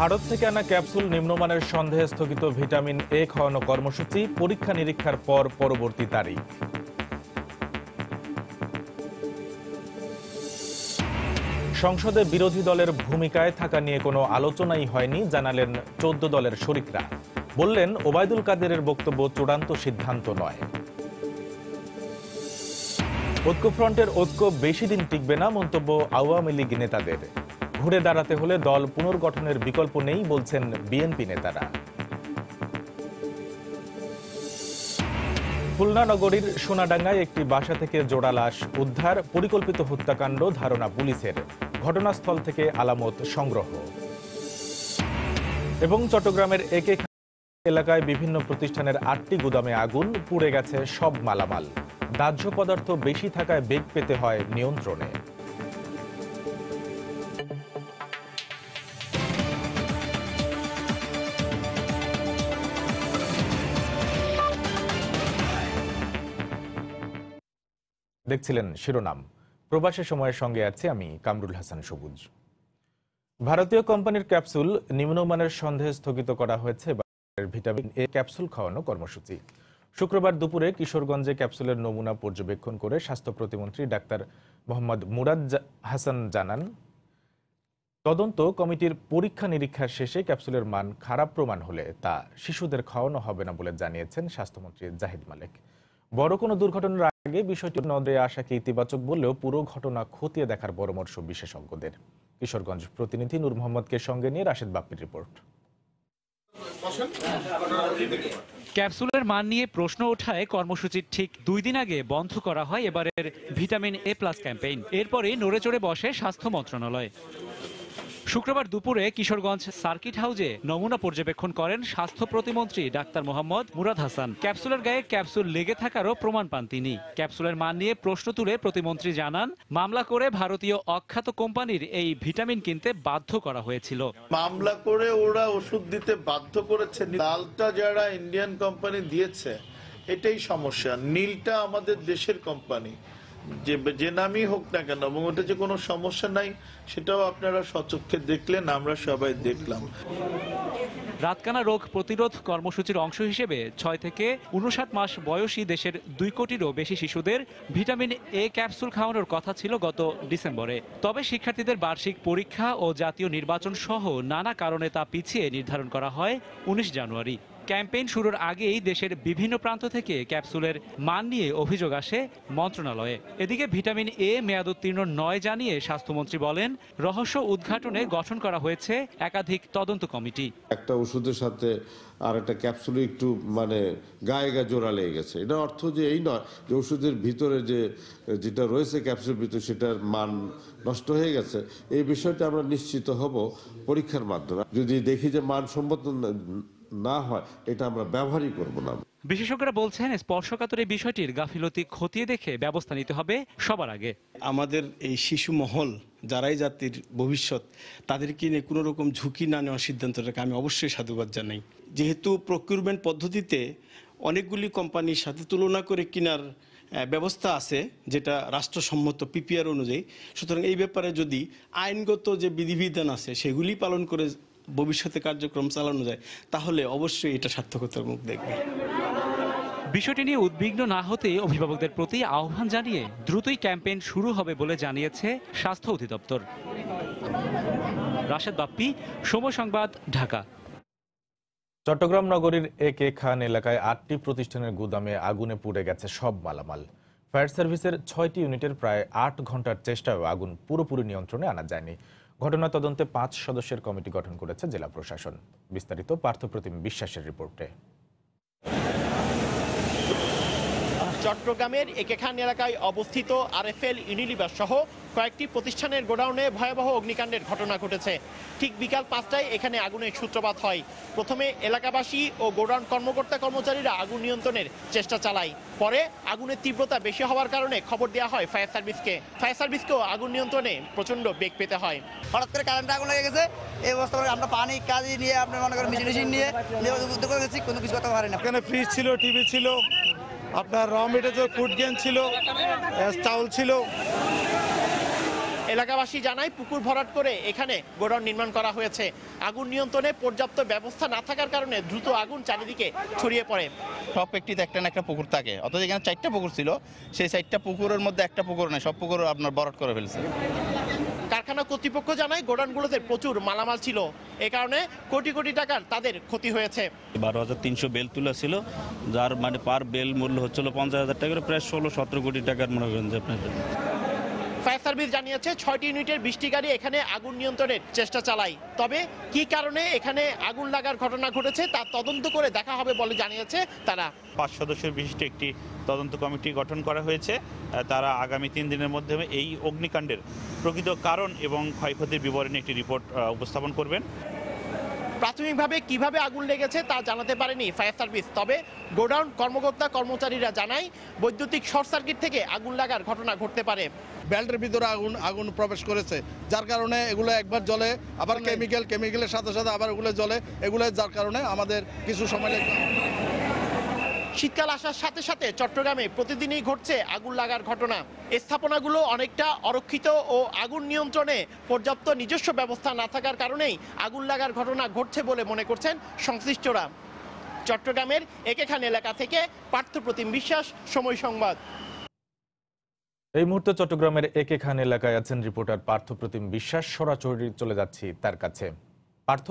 ভারত থেকে আনা ক্যাপসুল নিম্নমানের সন্দেহে স্থগিত ভিটামিন এ খাওয়ানো কর্মসূচি পরীক্ষা নিরীক্ষার পর পরবর্তী তারিখ। সংসদে বিরোধী দলের ভূমিকায় থাকা নিয়ে কোনো আলোচনাই হয়নি জানালেন 14 দলের শরিকরা। বললেন, ওবায়দুল কাদেরের বক্তব্য চূড়ান্ত সিদ্ধান্ত নয়। ঐক্যফ্রন্টের ঐক্য বেশি দিন টিকবে না মন্তব্য আওয়ামী লীগ নেতাদের। ঘুরে দাঁড়াতে হলে দল পুনর্গঠনের বিকল্প নেই বলছেন বিএনপি নেতারা। খুলনা নগরীর সোনাডাঙ্গায় একটি বাসা থেকে জোড়া লাশ উদ্ধার, পরিকল্পিত হত্যাকাণ্ড ধারণা পুলিশের। ঘটনাস্থল থেকে আলামত সংগ্রহ। এবং চট্টগ্রামের একে এলাকায় বিভিন্ন প্রতিষ্ঠানের 8টি গুদামে আগুন, পুড়ে গেছে সব মালামাল। দাহ্য পদার্থ বেশি থাকায় বেগ পেতে হয় নিয়ন্ত্রণে। দেখছিলেন শিরোনাম। প্রবাসী সময়ের সঙ্গে আছি আমি কামরুল হাসান সবুজ। ভারতীয় কোম্পানির ক্যাপসুল নিম্নমানের সন্দেহে স্থগিত করা হয়েছে ভিটামিন এ ক্যাপসুল খাওয়ানো কর্মসূচি। শুক্রবার দুপুরে কিশোরগঞ্জে ক্যাপসুলের নমুনা পর্যবেক্ষণ করে স্বাস্থ্য প্রতিমন্ত্রী ডাক্তার মোহাম্মদ মুরাদ হাসান জানান, তদন্ত কমিটির পরীক্ষা নিরীক্ষার শেষে ক্যাপসুলের মান খারাপ প্রমাণ হলে তা শিশুদের খাওয়ানো হবে না বলে জানিয়েছেন স্বাস্থ্যমন্ত্রী জাহিদ মালেক। বড় কোনো দুর্ঘটনার আগে বিষয়টি নজরে আসাকে ইতিবাচক বললেও পুরো ঘটনা খতিয়ে দেখার পরামর্শ বিশেষজ্ঞদের। কিশোরগঞ্জ প্রতিনিধি নূর মোহাম্মদকে সঙ্গে নিয়ে রাশেদ বাপ্পির রিপোর্ট। ক্যাপসুলের মান নিয়ে প্রশ্ন ওঠায় কর্মসূচির ঠিক 2 দিন আগে বন্ধ করা হয় এবারের ভিটামিন এ প্লাস ক্যাম্পেইন। এরপরই নড়ে চড়ে বসে স্বাস্থ্য মন্ত্রণালয়। শুক্রবার দুপুরে কিশোরগঞ্জ সার্কিট হাউজে নমুনা পর্যবেক্ষণ করেন স্বাস্থ্য প্রতিমন্ত্রী ডাক্তার মোহাম্মদ মুরাদ হাসান। ক্যাপসুলের গায়ে ক্যাপসুল লেগে থাকারও প্রমাণ পান তিনি। ক্যাপসুলের মান নিয়ে প্রশ্ন তুলে প্রতিমন্ত্রী জানান, মামলা করে ভারতীয় অখ্যাত কোম্পানির এই ভিটামিন কিনতে বাধ্য করা হয়েছিল। মামলা করে ওরা ওষুধ দিতে বাধ্য করেছে। লালটা যারা ইন্ডিয়ান কোম্পানি দিয়েছে এটাই সমস্যা, নীলটা আমাদের দেশের কোম্পানি, যে নামই হোক না কেন, এবং ওটা যে কোনো সমস্যা নাই সেটাও আপনারা সচক্ষে দেখলেন, আমরা সবাই দেখলাম। রাতকানা রোগ প্রতিরোধ কর্মসূচির অংশ হিসেবে 6 থেকে 59 মাস বয়সী দেশের 2 কোটিরও বেশি শিশুদের ভিটামিন এ ক্যাপসুল খাওয়ানোর কথা ছিল গত ডিসেম্বরে। তবে শিক্ষার্থীদের বার্ষিক পরীক্ষা ও জাতীয় নির্বাচন সহ নানা কারণে তা পিছিয়ে নির্ধারণ করা হয় 19 জানুয়ারি। ক্যাম্পেইন শুরুর আগেই দেশের বিভিন্ন প্রান্ত থেকে ক্যাপসুলের মান নিয়ে অভিযোগ আসে মন্ত্রণালয়ে। এদিকে ভিটামিন এ মেয়াদোত্তীর্ণ নয় জানিয়ে স্বাস্থ্যমন্ত্রী বলেন, রহস্য উদ্ঘাটনে গঠন করা হয়েছে একাধিক তদন্ত কমিটি। একটা ওষুধের সাথে আর একটা ক্যাপসুলে একটু গায়ে জোড়া লেগে গেছে, এটা অর্থ যে এই নয় যে ওষুধের ভিতরে যেটা রয়েছে ক্যাপসুলের ভিতরে সেটার মান নষ্ট হয়ে গেছে। এই বিষয়টা আমরা নিশ্চিত হব পরীক্ষার মাধ্যমে। যদি দেখি যে মানসম্মত না হয়, এটা আমরা ব্যবহারই করব না। বিশেষজ্ঞরা বলছেন, স্পর্শকাতর এই বিষয়টির গাফিলতি খতিয়ে দেখে ব্যবস্থা নিতে হবে সবার আগে। আমাদের এই শিশু মহল যারাই জাতির ভবিষ্যৎ, তাদেরকে নিয়ে কোনো রকম ঝুঁকি না নেওয়ার সিদ্ধান্তটাকে আমি অবশ্যই সাধুবাদ জানাই। যেহেতু প্রকিউরমেন্ট পদ্ধতিতে অনেকগুলি কোম্পানির সাথে তুলনা করে কেনার ব্যবস্থা আছে, যেটা রাষ্ট্রসম্মত পিপিআর অনুযায়ী, সুতরাং এই ব্যাপারে যদি আইনগত যে বিধিবিধান আছে সেগুলি পালন করে ভবিষ্যতে কার্যক্রম চালানো যায়, তাহলে অবশ্যই এটা সার্থকতার মুখ দেখবে। বিষয়টি নিয়ে উদ্বিগ্ন না হতে অভিভাবকদের প্রতি আহ্বান জানিয়ে দ্রুতই ক্যাম্পেইন শুরু হবে বলে জানিয়েছে স্বাস্থ্য অধিদপ্তর। রাশেদ বাপ্পি, সময় সংবাদ, ঢাকা। চট্টগ্রাম নগরীর একে খান এলাকায় 8টি প্রতিষ্ঠানের গুদামে আগুনে পুড়ে গেছে সব মালামাল। ফায়ার সার্ভিসের 6টি ইউনিটের প্রায় 8 ঘন্টার চেষ্টায়ও আগুন পুরোপুরি নিয়ন্ত্রণে আনা যায়নি। ঘটনা তদন্তে 5 সদস্যের কমিটি গঠন করেছে জেলা প্রশাসন। বিস্তারিত পার্থপ্রতিম বিশ্বাসের রিপোর্টে। চট্টগ্রামের একে খান এলাকায় অবস্থিত আরএফএল, ইউনিলিভার সহ কয়েকটি প্রতিষ্ঠানের গোডাউনে ভয়াবহ অগ্নিকাণ্ডের ঘটনা ঘটেছে। ঠিক বিকাল 5টায় এখানে আগুনের সূত্রপাত হয়। প্রথমে এলাকাবাসী ও গোডাউন কর্মচারীরা আগুন নিয়ন্ত্রণের চেষ্টা চালায়। পরে আগুনের তীব্রতা বেশি হওয়ার কারণে খবর দেওয়া হয় ফায়ার সার্ভিসকে। ফায়ার সার্ভিসকেও আগুন নিয়ন্ত্রণে প্রচন্ড বেগ পেতে হয়। হঠাৎ করে কারেন্টে আগুন লেগে গেছে। এই অবস্থা আমরা পানি কাজে নিয়ে আপনার মনে করেন মেশিন নিয়ে উদ্যোগ করে গেছি, কোনো কিছু করতে পারি না। এখানে ফ্রিজ ছিল, টিভি ছিল, আপনার র মেটেরিয়াল, ফুড গ্রেন ছিল, চাউল ছিল। এলাকাবাসী জানায় পুকুর ভরাট করে এখানে গোডাউন নির্মাণ করা হয়েছে। আগুন নিয়ন্ত্রণে পর্যাপ্ত ব্যবস্থা না থাকার কারণে দ্রুত আগুন চারিদিকে ছড়িয়ে পড়ে। সব একটিতে একটা না একটা পুকুর থাকে, অথচ এখানে 4টা পুকুর ছিল, সেই 4টা পুকুরের মধ্যে একটা পুকুর নেই, সব পুকুর আপনার ভরাট করে ফেলছে। কারখানা কর্তৃপক্ষ জানায় গোডাউনগুলোতে প্রচুর মালামাল ছিল, এ কারণে কোটি কোটি টাকার তাদের ক্ষতি হয়েছে। 12,300 বেল তুলা ছিল, যার মানে পার বেল মূল্য হচ্ছিল 50,000 টাকা করে, প্রায় 16-17 কোটি টাকার মনে করেন যে আপনার। ফায়ার সার্ভিস জানিয়েছে 6টি ইউনিটের 20টি গাড়ি এখানে আগুন নিয়ন্ত্রণের চেষ্টা চালায়। তবে কি কারণে এখানে আগুন লাগার ঘটনা ঘটেছে তা তদন্ত করে দেখা হবে বলে জানিয়েছে তারা। 5 সদস্যের বিশিষ্ট একটি তদন্ত কমিটি গঠন করা হয়েছে। তারা আগামী 3 দিনের মধ্যে এই অগ্নিকাণ্ডের প্রকৃত কারণ এবং ক্ষয়ক্ষতির বিবরণী একটি রিপোর্ট উপস্থাপন করবেন। প্রাথমিকভাবে কিভাবে আগুন লেগেছে তা জানাতে পারেনি ফায়ার সার্ভিস। তবে গোডাউন কর্মচারীরা জানায় বৈদ্যুতিক শর্ট সার্কিট থেকে আগুন লাগার ঘটনা ঘটতে পারে। বেল্টের ভিতরে আগুন প্রবেশ করেছে, যার কারণে এগুলো একবার জ্বলে, আবার কেমিক্যালের সাথে সাথে আবার এগুলো জ্বলে, এগুলো যার কারণে আমাদের কিছু সময় লাগে। শীতকাল আসার সাথে সাথে চট্টগ্রামে প্রতিদিনই ঘটছে আগুন লাগার ঘটনা। স্থাপনাগুলো অনেকটা অরক্ষিত ও আগুন নিয়ন্ত্রণে পর্যাপ্ত নিজস্ব ব্যবস্থা না থাকার কারণেই আগুন লাগার ঘটনা ঘটছে বলে মনে করছেন সংশ্লিষ্টরা। চট্টগ্রামের একে খান এলাকা থেকে পার্থপ্রতিম বিশ্বাস, সময় সংবাদ। এই মুহূর্তে চট্টগ্রামের একে খান এলাকায় আছেন রিপোর্টার পার্থপ্রতিম বিশ্বাস। সরাসরি চলে যাচ্ছি তার কাছে। পার্থ,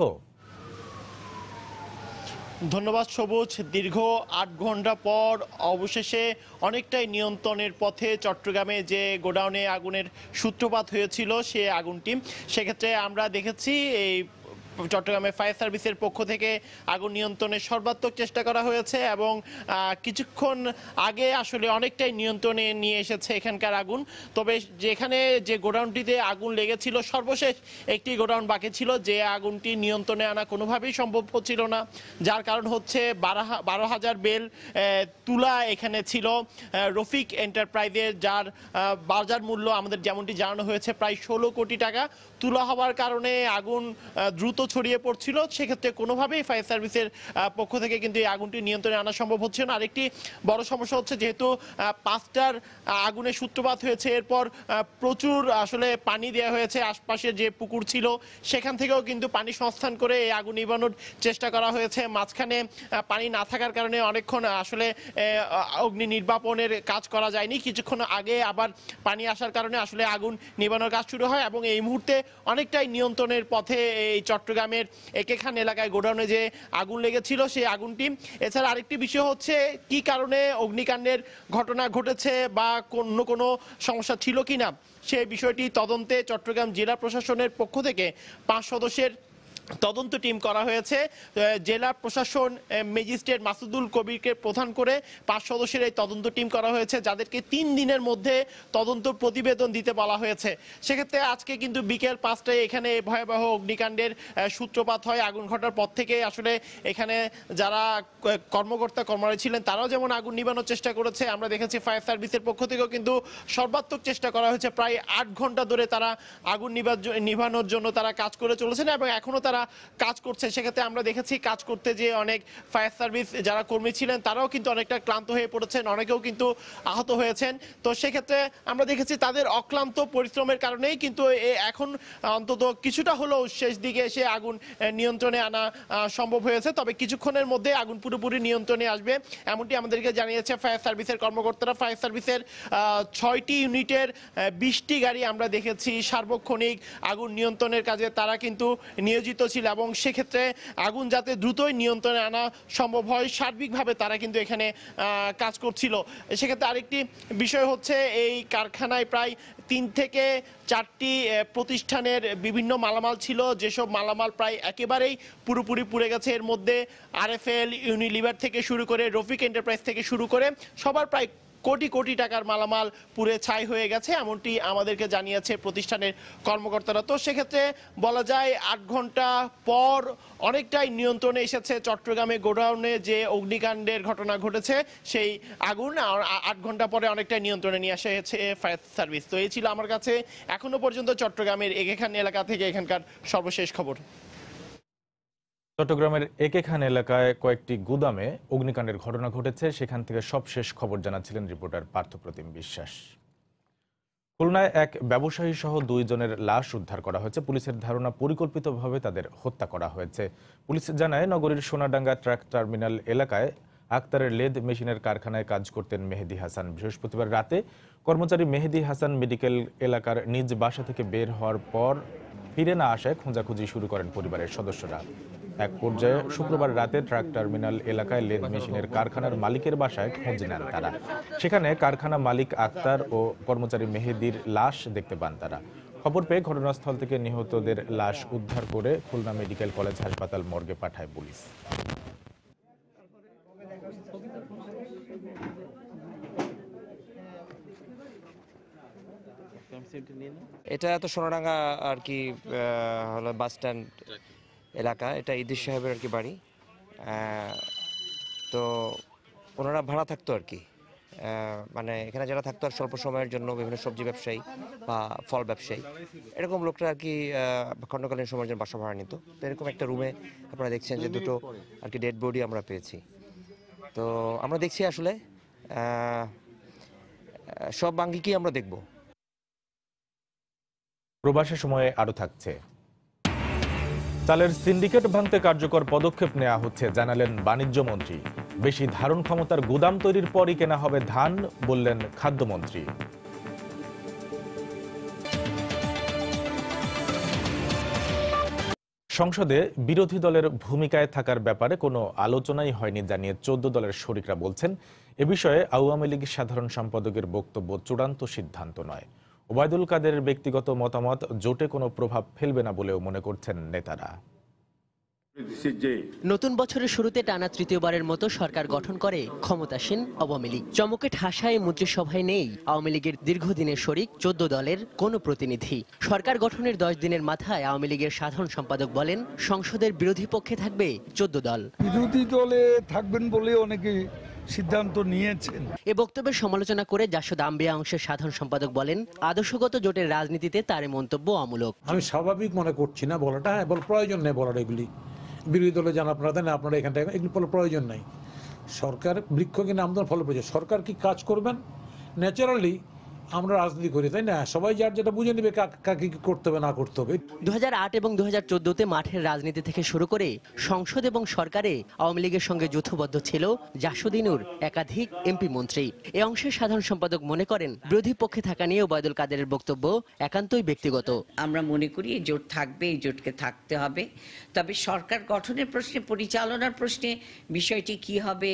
ধন্যবাদ সবুজ। দীর্ঘ 8 ঘন্টা পর অবশেষে অনেকটাই নিয়ন্ত্রণের পথে চট্টগ্রামে যে গোডাউনে আগুনের সূত্রপাত হয়েছিল সে আগুনটি, সেক্ষেত্রে আমরা দেখেছি এই চট্টগ্রামের ফায়ার সার্ভিসের পক্ষ থেকে আগুন নিয়ন্ত্রণের সর্বাত্মক চেষ্টা করা হয়েছে এবং কিছুক্ষণ আগে আসলে অনেকটাই নিয়ন্ত্রণে নিয়ে এসেছে এখানকার আগুন। তবে যেখানে যে গোডাউনটিতে আগুন লেগেছিল সর্বশেষ একটি গোডাউন বাকি ছিল, যে আগুনটি নিয়ন্ত্রণে আনা কোনোভাবেই সম্ভব হচ্ছিল না, যার কারণ হচ্ছে 12,000 বেল তুলা এখানে ছিল রফিক এন্টারপ্রাইজের, যার বাজার মূল্য আমাদের যেমনটি জানানো হয়েছে প্রায় 16 কোটি টাকা। তুলা হওয়ার কারণে আগুন দ্রুত ছড়িয়ে পড়ছিল, সেক্ষেত্রে কোনোভাবেই ফায়ার সার্ভিসের পক্ষ থেকে কিন্তু এই আগুনটি নিয়ন্ত্রণে আনা সম্ভব হচ্ছে না। আরেকটি বড় সমস্যা হচ্ছে যেহেতু 5টার আগুনের সূত্রপাত হয়েছে, এরপর প্রচুর আসলে পানি দেওয়া হয়েছে, আশপাশের যে পুকুর ছিল সেখান থেকেও কিন্তু পানি সংস্থান করে এই আগুন নিভানোর চেষ্টা করা হয়েছে। মাঝখানে পানি না থাকার কারণে অনেকক্ষণ আসলে অগ্নি নির্বাপনের কাজ করা যায়নি। কিছুক্ষণ আগে আবার পানি আসার কারণে আসলে আগুন নিভানোর কাজ শুরু হয় এবং এই মুহূর্তে অনেকটাই নিয়ন্ত্রণের পথে এই চট্টগ্রামের একে খান এলাকায় গোডাউনে যে আগুন লেগেছিল সেই আগুনটি। এছাড়া আরেকটি বিষয় হচ্ছে কি কারণে অগ্নিকাণ্ডের ঘটনা ঘটেছে বা কোনো সমস্যা ছিল কিনা সেই বিষয়টি তদন্তে চট্টগ্রাম জেলা প্রশাসনের পক্ষ থেকে 5 সদস্যের তদন্ত টিম করা হয়েছে। জেলা প্রশাসন ম্যাজিস্ট্রেট মাসুদুল কবিরকে প্রধান করে 5 সদস্যের এই তদন্ত টিম করা হয়েছে, যাদেরকে 3 দিনের মধ্যে তদন্ত প্রতিবেদন দিতে বলা হয়েছে। সেক্ষেত্রে আজকে কিন্তু বিকেল 5টায় এখানে ভয়াবহ অগ্নিকাণ্ডের সূত্রপাত হয়। আগুন ঘটার পর থেকে আসলে এখানে যারা কর্মকর্তা ছিলেন তারাও যেমন আগুন নিভানোর চেষ্টা করেছে, আমরা দেখেছি ফায়ার সার্ভিসের পক্ষ থেকেও কিন্তু সর্বাত্মক চেষ্টা করা হয়েছে। প্রায় 8 ঘন্টা ধরে তারা আগুন নিভানোর জন্য তারা কাজ করে চলেছেন এবং এখনো তারা কাজ করছে। সেক্ষেত্রে আমরা দেখেছি কাজ করতে যে অনেক ফায়ার সার্ভিস যারা কর্মী ছিলেন তারাও কিন্তু অনেকটা ক্লান্ত হয়ে পড়েছেন, অনেকেও কিন্তু আহত হয়েছেন। তো সেক্ষেত্রে আমরা দেখেছি তাদের অক্লান্ত পরিশ্রমের কারণেই কিন্তু এখন অন্তত কিছুটা হলেও শেষ দিকে এসে আগুন নিয়ন্ত্রণে আনা সম্ভব হয়েছে। তবে কিছুক্ষণের মধ্যে আগুন পুরোপুরি নিয়ন্ত্রণে আসবে এমনটি আমাদেরকে জানিয়েছে ফায়ার সার্ভিসের কর্মকর্তারা। ফায়ার সার্ভিসের 6টি ইউনিটের 20টি গাড়ি আমরা দেখেছি সার্বক্ষণিক আগুন নিয়ন্ত্রণের কাজে তারা কিন্তু নিয়োজিত ছিল এবং সেক্ষেত্রে আগুন যাতে দ্রুতই নিয়ন্ত্রণে আনা সম্ভব হয় সার্বিকভাবে তারা কিন্তু এখানে কাজ করছিল। সেক্ষেত্রে আরেকটি বিষয় হচ্ছে এই কারখানায় প্রায় 3 থেকে 4টি প্রতিষ্ঠানের বিভিন্ন মালামাল ছিল, যেসব মালামাল প্রায় একেবারেই পুরোপুরি পুড়ে গেছে। এর মধ্যে RFL, ইউনিলিভার থেকে শুরু করে রফিক এন্টারপ্রাইজ থেকে শুরু করে সবার প্রায় কোটি কোটি টাকার মালামাল পুড়ে ছাই হয়ে গেছে এমনটি আমাদেরকে জানিয়েছে প্রতিষ্ঠানের কর্মকর্তারা। তো সেক্ষেত্রে বলা যায় 8 ঘন্টা পর অনেকটাই নিয়ন্ত্রণে এসেছে চট্টগ্রামে গোডাউনে যে অগ্নিকাণ্ডের ঘটনা ঘটেছে সেই আগুন 8 ঘন্টা পরে অনেকটাই নিয়ন্ত্রণে নিয়ে এসেছে ফায়ার সার্ভিস। তো এই ছিল আমার কাছে এখনো পর্যন্ত চট্টগ্রামের একে খান এলাকা থেকে এখানকার সর্বশেষ খবর। চট্টগ্রামের একে খান এলাকায় কয়েকটি গুদামে অগ্নিকাণ্ডের ঘটনা ঘটেছে, সেখান থেকে সবশেষ খবর জানাচ্ছিলেন রিপোর্টার পার্থপ্রতিম বিশ্বাস। খুলনায় এক ব্যবসায়ী সহ 2 জনের লাশ উদ্ধার করা হয়েছে। পুলিশের ধারণা পরিকল্পিতভাবে তাদের হত্যা করা হয়েছে। পুলিশ জানায়, নগরীর সোনাডাঙ্গা ট্রাক টার্মিনাল এলাকায় আক্তারের লেদ মেশিনের কারখানায় কাজ করতেন মেহেদী হাসান। বৃহস্পতিবার রাতে কর্মচারী মেহেদী হাসান মেডিকেল এলাকার নিজ বাসা থেকে বের হওয়ার পর ফিরে না আসায় খোঁজাখুঁজি শুরু করেন পরিবারের সদস্যরা। এক পর্যায়ে শুক্রবার রাতে ট্রাক টার্মিনাল এলাকায় লেদ মেশিনের কারখানার মালিকের বাসায় খোঁজ নেন তারা। সেখানে কারখানা মালিক আক্তার ও কর্মচারী মেহেদীর লাশ দেখতে পান তারা। খবর পেয়ে ঘটনাস্থল থেকে নিহতদের লাশ উদ্ধার করে খুলনা মেডিকেল কলেজ হাসপাতাল মর্গে পাঠায় পুলিশ। এটা তো সোনাডাঙ্গা আর কি হলো বাস স্ট্যান্ড এলাকা। এটা ইদ্রিস সাহেবের আর কি বাড়ি। তো ওনারা ভাড়া থাকতো আর কি, মানে এখানে যারা থাকতো আর স্বল্প সময়ের জন্য বিভিন্ন সবজি ব্যবসায়ী বা ফল ব্যবসায়ী এরকম লোকরা আর কি খণ্ডকালীন সময়ের জন্য বাসা ভাড়া নিত। তো এরকম একটা রুমে আপনারা দেখছেন যে দুটো আর কি ডেড বডি আমরা পেয়েছি। তো আমরা দেখছি আসলে সব আঙ্গিকেই আমরা দেখব। প্রবাসী সময়ে আরো থাকছে। চালের সিন্ডিকেট ভাঙতে কার্যকর পদক্ষেপ নেওয়া হচ্ছে, জানালেন বাণিজ্য মন্ত্রী। বেশি ধারণ ক্ষমতার গুদাম তৈরির পরই কেনা হবে ধান, বললেন খাদ্যমন্ত্রী। সংসদে বিরোধী দলের ভূমিকায় থাকার ব্যাপারে কোনো আলোচনাই হয়নি জানিয়ে 14 দলের শরিকরা বলছেন, এ বিষয়ে আওয়ামী লীগ সাধারণ সম্পাদকের বক্তব্য চূড়ান্ত সিদ্ধান্ত নয়। ওবায়দুল কাদেরের ব্যক্তিগত মতামত জোটে কোনো প্রভাব ফেলবে না বলেও মনে করছেন নেতারা। নতুন বছরের শুরুতে টানা তৃতীয়বারের মতো সরকার গঠন করে ক্ষমতাসীন আওয়ামী লীগ। চমকে ঠাসায় মন্ত্রিসভায় নেই আওয়ামী লীগের দীর্ঘদিনের শরিক 14 দলের কোনো প্রতিনিধি। সরকার গঠনের 10 দিনের মাথায় আওয়ামী লীগের সাধারণ সম্পাদক বলেন, সংসদের বিরোধী পক্ষে থাকবে 14 দল। বিরোধী দলে থাকবেন বলে অনেকে সিদ্ধান্ত নিয়েছেন। এ বক্তব্যের সমালোচনা করে জাসদ আম্বিয়া অংশের সাধারণ সম্পাদক বলেন, আদর্শগত জোটের রাজনীতিতে তার মন্তব্য অমূলক। আমি স্বাভাবিক মনে করছি না বলাটা। হ্যাঁ, প্রয়োজন নেই বলার। এগুলি বিরোধী দলে যান আপনারা, দেন আপনারা এখানটা, এগুলি বলার প্রয়োজন নাই। সরকার বৃক্ষ কিনে আমদানি ফল প্রয়োজন। সরকার কি কাজ করবেন, ন্যাচারালি আমরা রাজনীতি করি, তাই না? সবাই যার যেটা বুঝে নেবে কাকে কি করতে হবে না করতে হবে। 2008 এবং 2014-তে মাঠের রাজনীতি থেকে শুরু করে সংসদ এবং সরকারে আওয়ামী লীগের সঙ্গে যৌথবদ্ধ ছিল জাসদিনুর একাধিক এমপি মন্ত্রী। এ অংশের সাধারণ সম্পাদক মনে করেন, বিরোধী পক্ষে থাকা নিয়ে ওবায়দুল কাদেরের বক্তব্য একান্তই ব্যক্তিগত। আমরা মনে করি এই জোট থাকবে, এই জোটকে থাকতে হবে। তবে সরকার গঠনের প্রশ্নে, পরিচালনার প্রশ্নে বিষয়টি কি হবে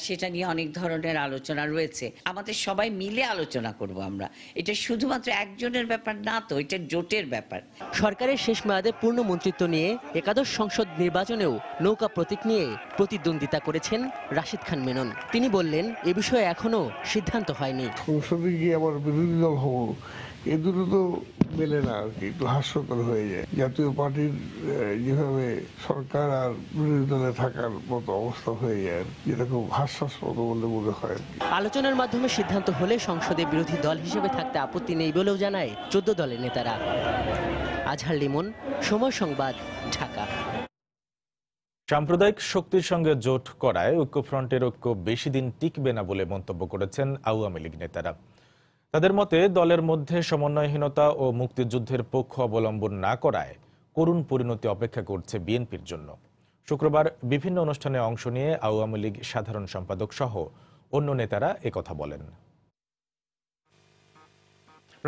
সেটা নিয়ে অনেক ধরনের আলোচনা রয়েছে। আমাদের সবাই মিলে আলোচনা করব আমরা। এটা শুধুমাত্র একজনের ব্যাপার না, তো এটা জোটের ব্যাপার। সরকারের শেষ মেয়াদে পূর্ণ মন্ত্রিত্ব নিয়ে একাদশ সংসদ নির্বাচনেও নৌকা প্রতীক নিয়ে প্রতিদ্বন্দ্বিতা করেছেন রাশিদ খান মেনন। তিনি বললেন, এ বিষয়ে এখনো সিদ্ধান্ত হয়নি। সংসদে গিয়ে আবার বিরোধী দল হবো, এ দুটো তো মেলে না আর কি, একটু হাস্যকর হয়ে যায়। জাতীয় পার্টির যেভাবে সরকার আর বিরোধী দলে থাকার মতো অবস্থা হয়ে যায়, যেটা খুব হাস্যাস্পদ বলে মনে হয়। আলোচনার মাধ্যমে সিদ্ধান্ত হলে সংসদে বিরোধী দল হিসেবে থাকতে আপত্তি নেই বলেও জানায় 14 দলের নেতারা। আজহার লিমন, সময় সংবাদ, ঢাকা। সাম্প্রদায়িক শক্তির সঙ্গে জোট করায় ঐক্যফ্রন্টের ঐক্য বেশি দিন টিকবে না বলে মন্তব্য করেছেন আওয়ামী লীগ নেতারা। তাদের মতে, দলের মধ্যে সমন্বয়হীনতা ও মুক্তিযুদ্ধের পক্ষ অবলম্বন না করায় করুণ পরিণতি অপেক্ষা করছে বিএনপির জন্য। শুক্রবার বিভিন্ন অনুষ্ঠানে অংশ নিয়ে আওয়ামী লীগ সাধারণ সম্পাদক সহ অন্য নেতারা একথা বলেন।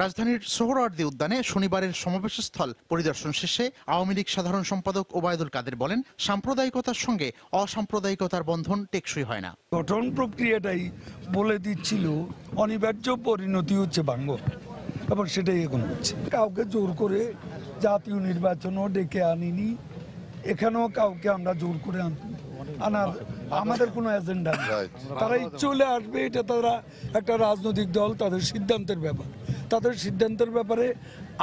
রাজধানীর সোহরাওয়ার্দী উদ্যানে শনিবারের সমাবেশস্থল পরিদর্শন শেষে আওয়ামী লীগ সাধারণ সম্পাদক ওবায়দুল কাদের বলেন, সাম্প্রদায়িকতার সঙ্গে অসাম্প্রদায়িকতার বন্ধন টেকসই হয় না। গঠন প্রক্রিয়াটাই বলে দিচ্ছিল অনিবার্য পরিণতি হচ্ছে ভাঙ্গ, এবং সেটাই এখন হচ্ছে। কাউকে জোর করে জাতীয় নির্বাচনও ডেকে আনিনি, এখানেও কাউকে আমরা জোর করে আনার আমাদের কোনো এজেন্ডা নেই। তারা চলে আসবে, এটা তারা একটা রাজনৈতিক দল, তাদের সিদ্ধান্তের ব্যাপার। তাদের সিদ্ধান্তের ব্যাপারে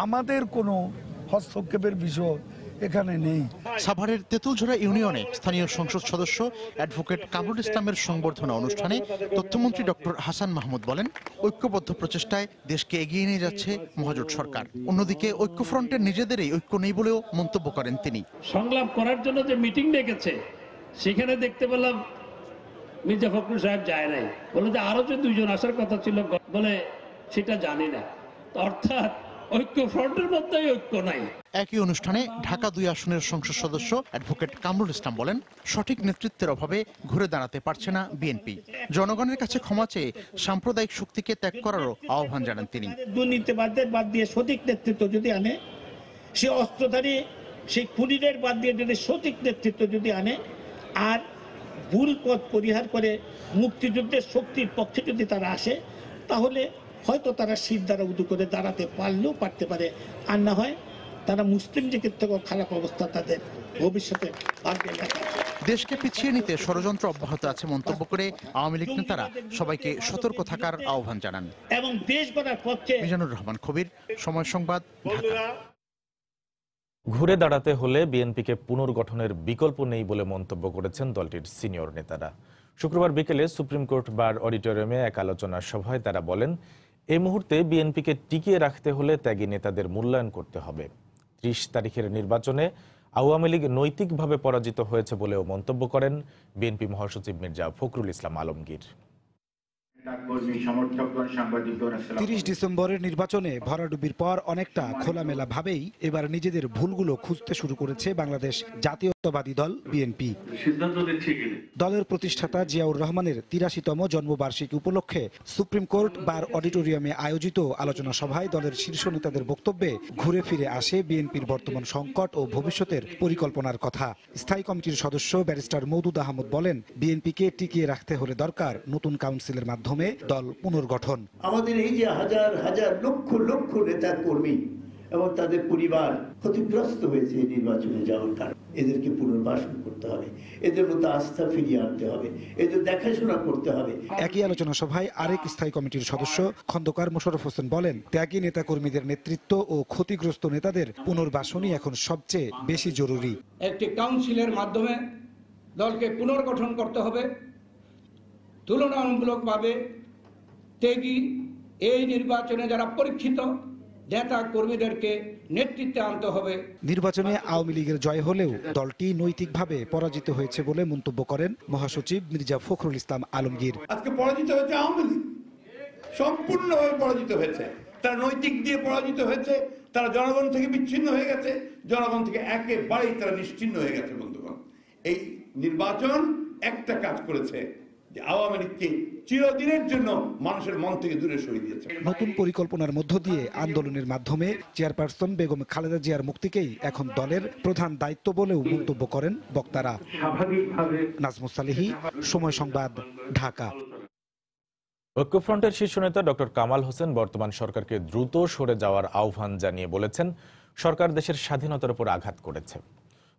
আমাদের কোনো হস্তক্ষেপের বিষয় এখানে নেই। সাভারের তেঁতুলঝোড়া ইউনিয়নে স্থানীয় সংসদ সদস্য অ্যাডভোকেট কামরুল ইসলামের সংবর্ধনা অনুষ্ঠানে তথ্যমন্ত্রী ডক্টর হাসান মাহমুদ বলেন, ঐক্যবদ্ধ প্রচেষ্টায় দেশকে এগিয়ে নিয়ে যাচ্ছে মহাজোট সরকার। অন্যদিকে ঐক্যফ্রন্টের নিজেদেরই ঐক্য নেই বলেও মন্তব্য করেন তিনি। সংলাপ করার জন্য যে মিটিং ডেকেছে, সেখানে দেখতে পেলাম মির্জা ফখরুল সাহেব যায় নাই। বলে যে আরো যে 2 জন আসার কথা ছিল, বলে সেটা জানি না। অর্থাৎ ঐক্যফ্রন্টের মধ্যেই ঐক্য নাই। একই অনুষ্ঠানে ঢাকা ২ আসনের সংসদ সদস্য অ্যাডভোকেট কামরুল ইসলাম বলেন, সঠিক নেতৃত্বের অভাবে ঘুরে দাঁড়াতে পারছে না বিএনপি। জনগণের কাছে ক্ষমা চেয়ে সাম্প্রদায়িক শক্তিকে ত্যাগ করারও আহ্বান জানান তিনি। দুর্নীতিবাদদের বাদ দিয়ে সঠিক নেতৃত্ব যদি আনে, সে অস্ত্রধারী সেই খুনিদের বাদ দিয়ে যদি সঠিক নেতৃত্ব যদি আনে, আর ভুল পথ পরিহার করে মুক্তিযুদ্ধের শক্তির পক্ষে যদি তারা আসে, তাহলে হয়তো তারা শীত দ্বারা উদু করে দাঁড়াতে পারতে পারে, আর না হয় তারা মুসলিম লীগের থেকেও খারাপ অবস্থা তাদের ভবিষ্যতে ভাগ্যে লেখা আছে। দেশকে পিছিয়ে নিতে ষড়যন্ত্র অব্যাহত আছে মন্তব্য করে আওয়ামী লীগ নেতারা সবাইকে সতর্ক থাকার আহ্বান জানান। এবং দেশ গড়ার পক্ষে মিজানুর রহমান কবির, সময় সংবাদ, ঢাকা। ঘুরে দাঁড়াতে হলে বিএনপিকে পুনর্গঠনের বিকল্প নেই বলে মন্তব্য করেছেন দলটির সিনিয়র নেতারা। শুক্রবার বিকেলে সুপ্রিম কোর্ট বার অডিটোরিয়ামে এক আলোচনা সভায় তারা বলেন, এই মুহূর্তে বিএনপিকে টিকিয়ে রাখতে হলে ত্যাগী নেতাদের মূল্যায়ন করতে হবে। ৩০ তারিখের নির্বাচনে আওয়ামী লীগ নৈতিকভাবে পরাজিত হয়েছে বলেও মন্তব্য করেন বিএনপি মহাসচিব মির্জা ফখরুল ইসলাম আলমগীর। ৩০ ডিসেম্বরের নির্বাচনে ভরাডুবির পর অনেকটা খোলামেলা ভাবেই এবার নিজেদের ভুলগুলো খুঁজতে শুরু করেছে বাংলাদেশ জাতীয়তাবাদী দল বিএনপি। দলের প্রতিষ্ঠাতা জিয়াউর রহমানের ৮৩তম জন্মবার্ষিকী উপলক্ষে সুপ্রিম কোর্ট বার অডিটোরিয়ামে আয়োজিত আলোচনা সভায় দলের শীর্ষ নেতাদের বক্তব্যে ঘুরে ফিরে আসে বিএনপির বর্তমান সংকট ও ভবিষ্যতের পরিকল্পনার কথা। স্থায়ী কমিটির সদস্য ব্যারিস্টার মওদুদ আহমদ বলেন, বিএনপিকে টিকিয়ে রাখতে হলে দরকার নতুন কাউন্সিলের মাধ্যমে দল পুনর্গঠন। আমাদের এই যে হাজার হাজার লক্ষ লক্ষ নেতা কর্মী এবং তাদের পরিবার ক্ষতিগ্রস্ত হয়েছে এই নির্বাচনে যাওয়ার কারণে, এদেরকে পুনর্বাসন করতে হবে, এদের মধ্যে আস্থা ফিরিয়ে আনতে হবে, এদের দেখাশোনা করতে হবে। একই আলোচনা সভায় আরেক স্থায়ী কমিটির সদস্য খন্দকার মোশাররফ হোসেন বলেন, ত্যাগী নেতা কর্মীদের নেতৃত্ব ও ক্ষতিগ্রস্ত নেতাদের পুনর্বাসনই এখন সবচেয়ে বেশি জরুরি। একটি কাউন্সিলের মাধ্যমে দলকে পুনর্গঠন করতে হবে। তুলনামূলকভাবে ত্যাগী এই নির্বাচনে যারা পরীক্ষিত নেতা কর্মীদেরকে নেতৃত্বে আনতে হবে। নির্বাচনে আওয়ামী লীগের জয় হলেও দলটি নৈতিকভাবে পরাজিত হয়েছে বলে মন্তব্য করেন মহাসচিব মির্জা ফখরুল ইসলাম আলমগীর। আজকে পরাজিত হয়েছে আওয়ামী লীগ, সম্পূর্ণভাবে পরাজিত হয়েছে। তারা নৈতিক দিয়ে পরাজিত হয়েছে, তারা জনগণ থেকে বিচ্ছিন্ন হয়ে গেছে, জনগণ থেকে একেবারেই তারা নিশ্চিহ্ন হয়ে গেছে। বন্ধুগণ, এই নির্বাচন একটা কাজ করেছে, যে আওয়ামী লীগকে চিরদিনের জন্য মানুষের মন থেকে দূরে সরিয়ে দিয়েছে। নতুন পরিকল্পনার মধ্য দিয়ে আন্দোলনের মাধ্যমে চেয়ারপারসন বেগম খালেদা জিয়ার মুক্তিকেই এখন দলের প্রধান দায়িত্ব বলেও মন্তব্য করেন বক্তারা। নাজমুস সালেহী, সময় সংবাদ, ঢাকা। ঐক্যফ্রন্টের শীর্ষ নেতা ডক্টর কামাল হোসেন বর্তমান সরকারকে দ্রুত সরে যাওয়ার আহ্বান জানিয়ে বলেছেন, সরকার দেশের স্বাধীনতার উপর আঘাত করেছে,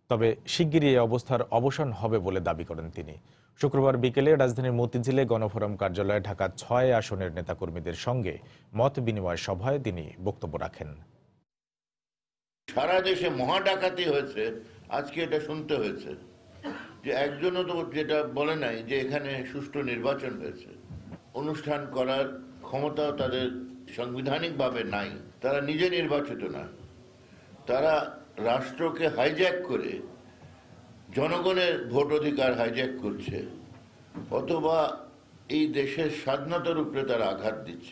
তবে শিগগিরই এই অবস্থার অবসান হবে বলে দাবি করেন তিনি। শুক্রবার বিকেলে রাজধানীর মতিঝিলে গণফোরাম কার্যালয়ে ঢাকা ৬ আসনের নেতাকর্মীদের সঙ্গে মত বিনিময় সভায় তিনি বক্তব্য রাখেন। সারা দেশে মহা ডাকাতি হয়েছে, আজকে এটা শুনতে হয়েছে যে একজনও তো যেটা বলে নাই যে এখানে সুষ্ঠু নির্বাচন হয়েছে। অনুষ্ঠান করার ক্ষমতাও তাদের সাংবিধানিকভাবে নাই, তারা নিজে নির্বাচিত না, তারা রাষ্ট্রকে হাইজ্যাক করে জনগণের ভোট অধিকার হাইজ্যাক করছে, অথবা এই দেশের স্বাধীনতার উপরে তারা আঘাত দিচ্ছে।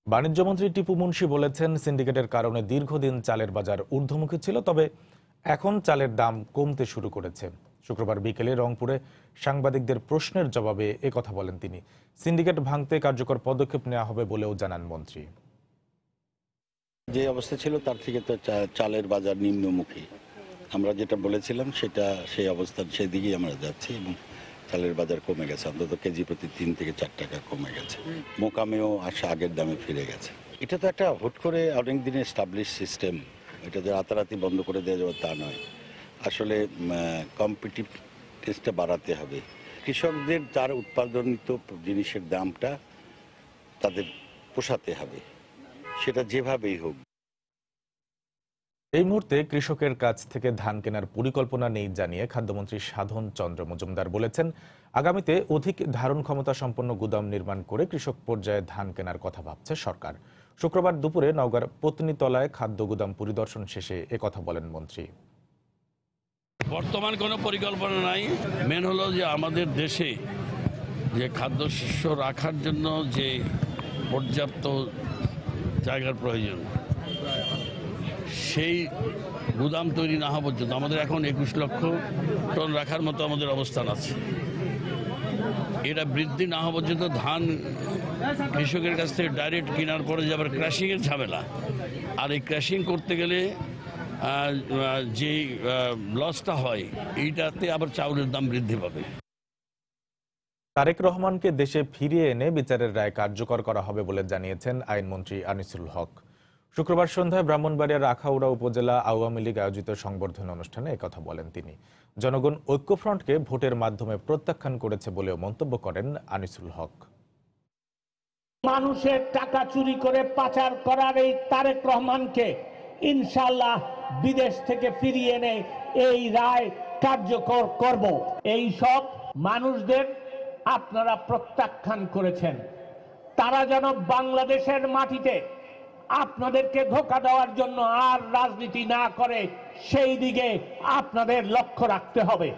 বাণিজ্যমন্ত্রী টিপু মুনশি বলেছেন, সিন্ডিকেটের কারণে দীর্ঘদিন চালের বাজার ঊর্ধ্বমুখী ছিল, তবে এখন চালের দাম কমতে শুরু করেছে। শুক্রবার বিকেলে রংপুরে সাংবাদিকদের প্রশ্নের জবাবে একথা বলেন তিনি। সিন্ডিকেট ভাঙতে কার্যকর পদক্ষেপ নেওয়া হবে বলেও জানান মন্ত্রী। যে অবস্থা ছিল তার থেকে তো চালের বাজার নিম্নমুখী, আমরা যেটা বলেছিলাম সেটা সেই অবস্থান সেই দিকেই আমরা যাচ্ছি এবং চালের বাজার কমে গেছে, অন্তত কেজি প্রতি ৩ থেকে ৪ টাকা কমে গেছে, মোকামেও আসা আগের দামে ফিরে গেছে। এটা তো একটা হুট করে অনেক দিনের এস্টাবলিশ সিস্টেম, এটা যে রাতারাতি বন্ধ করে দেওয়া যাবে তা নয়। আসলে কম্পিটিটিভনেসটা বাড়াতে হবে, কৃষকদের তার উৎপাদনিত জিনিসের দামটা তাদের পোষাতে হবে, সেটা যেভাবেই হোক। এই মুহূর্তে কৃষকের কাছ থেকে ধান কেনার পরিকল্পনা নেই জানিয়ে খাদ্যমন্ত্রী সাধন চন্দ্র মজুমদার বলেছেন, আগামীতে অধিক ধারণ ক্ষমতা সম্পন্ন গুদাম নির্মাণ করে কৃষক পর্যায়ে ধান কেনার কথা ভাবছে সরকার। শুক্রবার দুপুরে নওগাঁর পত্নীতলায় খাদ্য গুদাম পরিদর্শন শেষে একথা বলেন মন্ত্রী। বর্তমান কোনো পরিকল্পনা নাই, মেন হলো যে আমাদের দেশে যে খাদ্যশস্য রাখার জন্য যে পর্যাপ্ত জায়গার প্রয়োজন। সেই গুদাম তৈরি না হওয়া পর্যন্ত আমাদের এখন 21 লক্ষ টন রাখার মতো আমাদের অবস্থান আছে। এটা বৃদ্ধি না হওয়া পর্যন্ত ধান কৃষকের কাছ থেকে ডাইরেক্ট কেনার পরে যে আবার ক্র্যাশিংয়ের ঝামেলা, আর এই ক্র্যাশিং করতে গেলে যে লসটা হয় এইটাতে আবার চাউলের দাম বৃদ্ধি পাবে। তারেক রহমানকে দেশে ফিরিয়ে এনে বিচারের রায় কার্যকর করা হবে বলে জানিয়েছেন আইনমন্ত্রী আনিসুল হক। শুক্রবার সন্ধ্যায় ব্রাহ্মণবাড়িয়ার আখাউড়া উপজেলা আওয়ামী লীগ আয়োজিত সংবর্ধনা অনুষ্ঠানে একথা বলেন তিনি। জনগণ ঐক্যফ্রন্টকে ভোটের মাধ্যমে প্রত্যাখ্যান করেছে বলেও মন্তব্য করেন আনিসুল হক। মানুষের টাকা চুরি করে পাচার করার এই তারেক রহমানকে ইনশাআল্লাহ বিদেশ থেকে ফিরিয়ে এনে এই রায় কার্যকর করব। এই সব মানুষদের আপনারা প্রত্যাখ্যান করেছেন, তারা যেন বাংলাদেশের মাটিতে আপনাদেরকে ধোঁকা দেওয়ার জন্য আর রাজনীতি না করে সেই দিকে আপনাদের লক্ষ্য রাখতে হবে।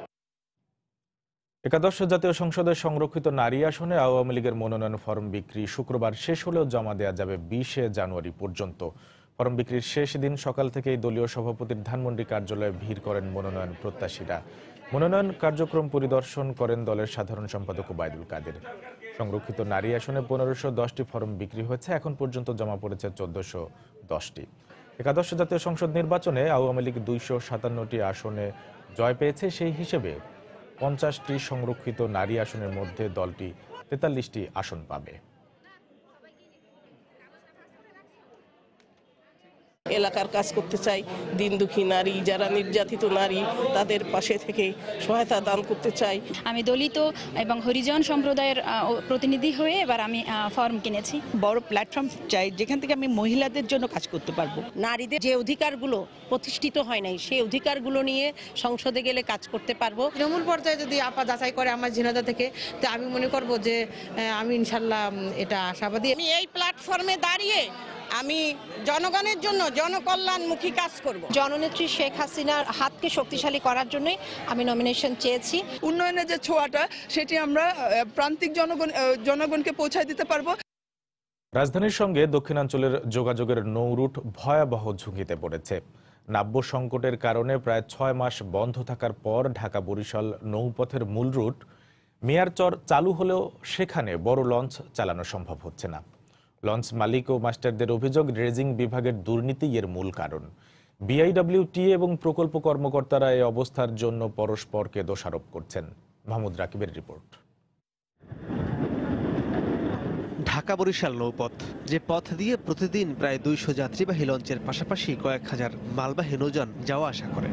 একাদশ জাতীয় সংসদের সংরক্ষিত নারী আসনে আওয়ামী লীগের মনোনয়ন ফরম বিক্রি শুক্রবার শেষ হলেও জমা দেওয়া যাবে 20 জানুয়ারি পর্যন্ত। ফরম বিক্রির শেষ দিন সকাল থেকেই দলীয় সভাপতির ধানমন্ডি কার্যালয়ে ভিড় করেন মনোনয়ন প্রত্যাশীরা। মনোনয়ন কার্যক্রম পরিদর্শন করেন দলের সাধারণ সম্পাদক ওবায়দুল কাদের। সংরক্ষিত নারী আসনে 1510টি ফরম বিক্রি হয়েছে, এখন পর্যন্ত জমা পড়েছে 1410টি। একাদশ জাতীয় সংসদ নির্বাচনে আওয়ামী লীগ 257টি আসনে জয় পেয়েছে, সেই হিসেবে 50টি সংরক্ষিত নারী আসনের মধ্যে দলটি 43টি আসন পাবে। এলাকার কাজ করতে চাই, দিন দুঃখী নারী যারা নির্যাতিত নারী তাদের পাশে থেকে সহায়তা দান করতে চাই। আমি দলিত এবং হরিজন সম্প্রদায়ের প্রতিনিধি হয়ে এবার আমি ফর্ম কিনেছি। বড় প্ল্যাটফর্ম চাই যেখান থেকে আমি মহিলাদের জন্য কাজ করতে পারবো। নারীদের যে অধিকারগুলো প্রতিষ্ঠিত হয় নাই সেই অধিকারগুলো নিয়ে সংসদে গেলে কাজ করতে পারবো। তৃণমূল পর্যায়ে যদি আপা যাচাই করে আমার ঝিনাইদহ থেকে, তো আমি মনে করব যে আমি ইনশাল্লাহ এটা আশাবাদী। আমি এই প্ল্যাটফর্মে দাঁড়িয়ে আমি জনগণের জন্য জনকল্যাণমুখী কাজ করব। জননেত্রী শেখ হাসিনার হাতকে শক্তিশালী করার জন্যই আমি নমিনেশন চেয়েছি। উন্নয়নের যে ছোঁয়াটা সেটি আমরা প্রান্তিক জনগণকে পৌঁছায় দিতে পারবো। রাজধানীর সঙ্গে দক্ষিণাঞ্চলের যোগাযোগের নৌরুট ভয়াবহ ঝুঁকিতে পড়েছে। নাব্য সংকটের কারণে প্রায় 6 মাস বন্ধ থাকার পর ঢাকা বরিশাল নৌপথের মূল রুট মিয়ারচর চালু হলেও সেখানে বড় লঞ্চ চালানো সম্ভব হচ্ছে না। লঞ্চ মালিক ও মাস্টারদের অভিযোগ, ড্রেজিং বিভাগের দুর্নীতি এর মূল কারণ। বিআইডব্লিউটিএ এবং প্রকল্প কর্মকর্তারা এই অবস্থার জন্য পরস্পরকে দোষারোপ করছেন। মাহমুদ রাকিবের রিপোর্ট। ঢাকা বরিশাল নৌপথ, যে পথ দিয়ে প্রতিদিন প্রায় 200 যাত্রীবাহী লঞ্চের পাশাপাশি কয়েক হাজার মালবাহী নৌযান যাওয়া আসা করে।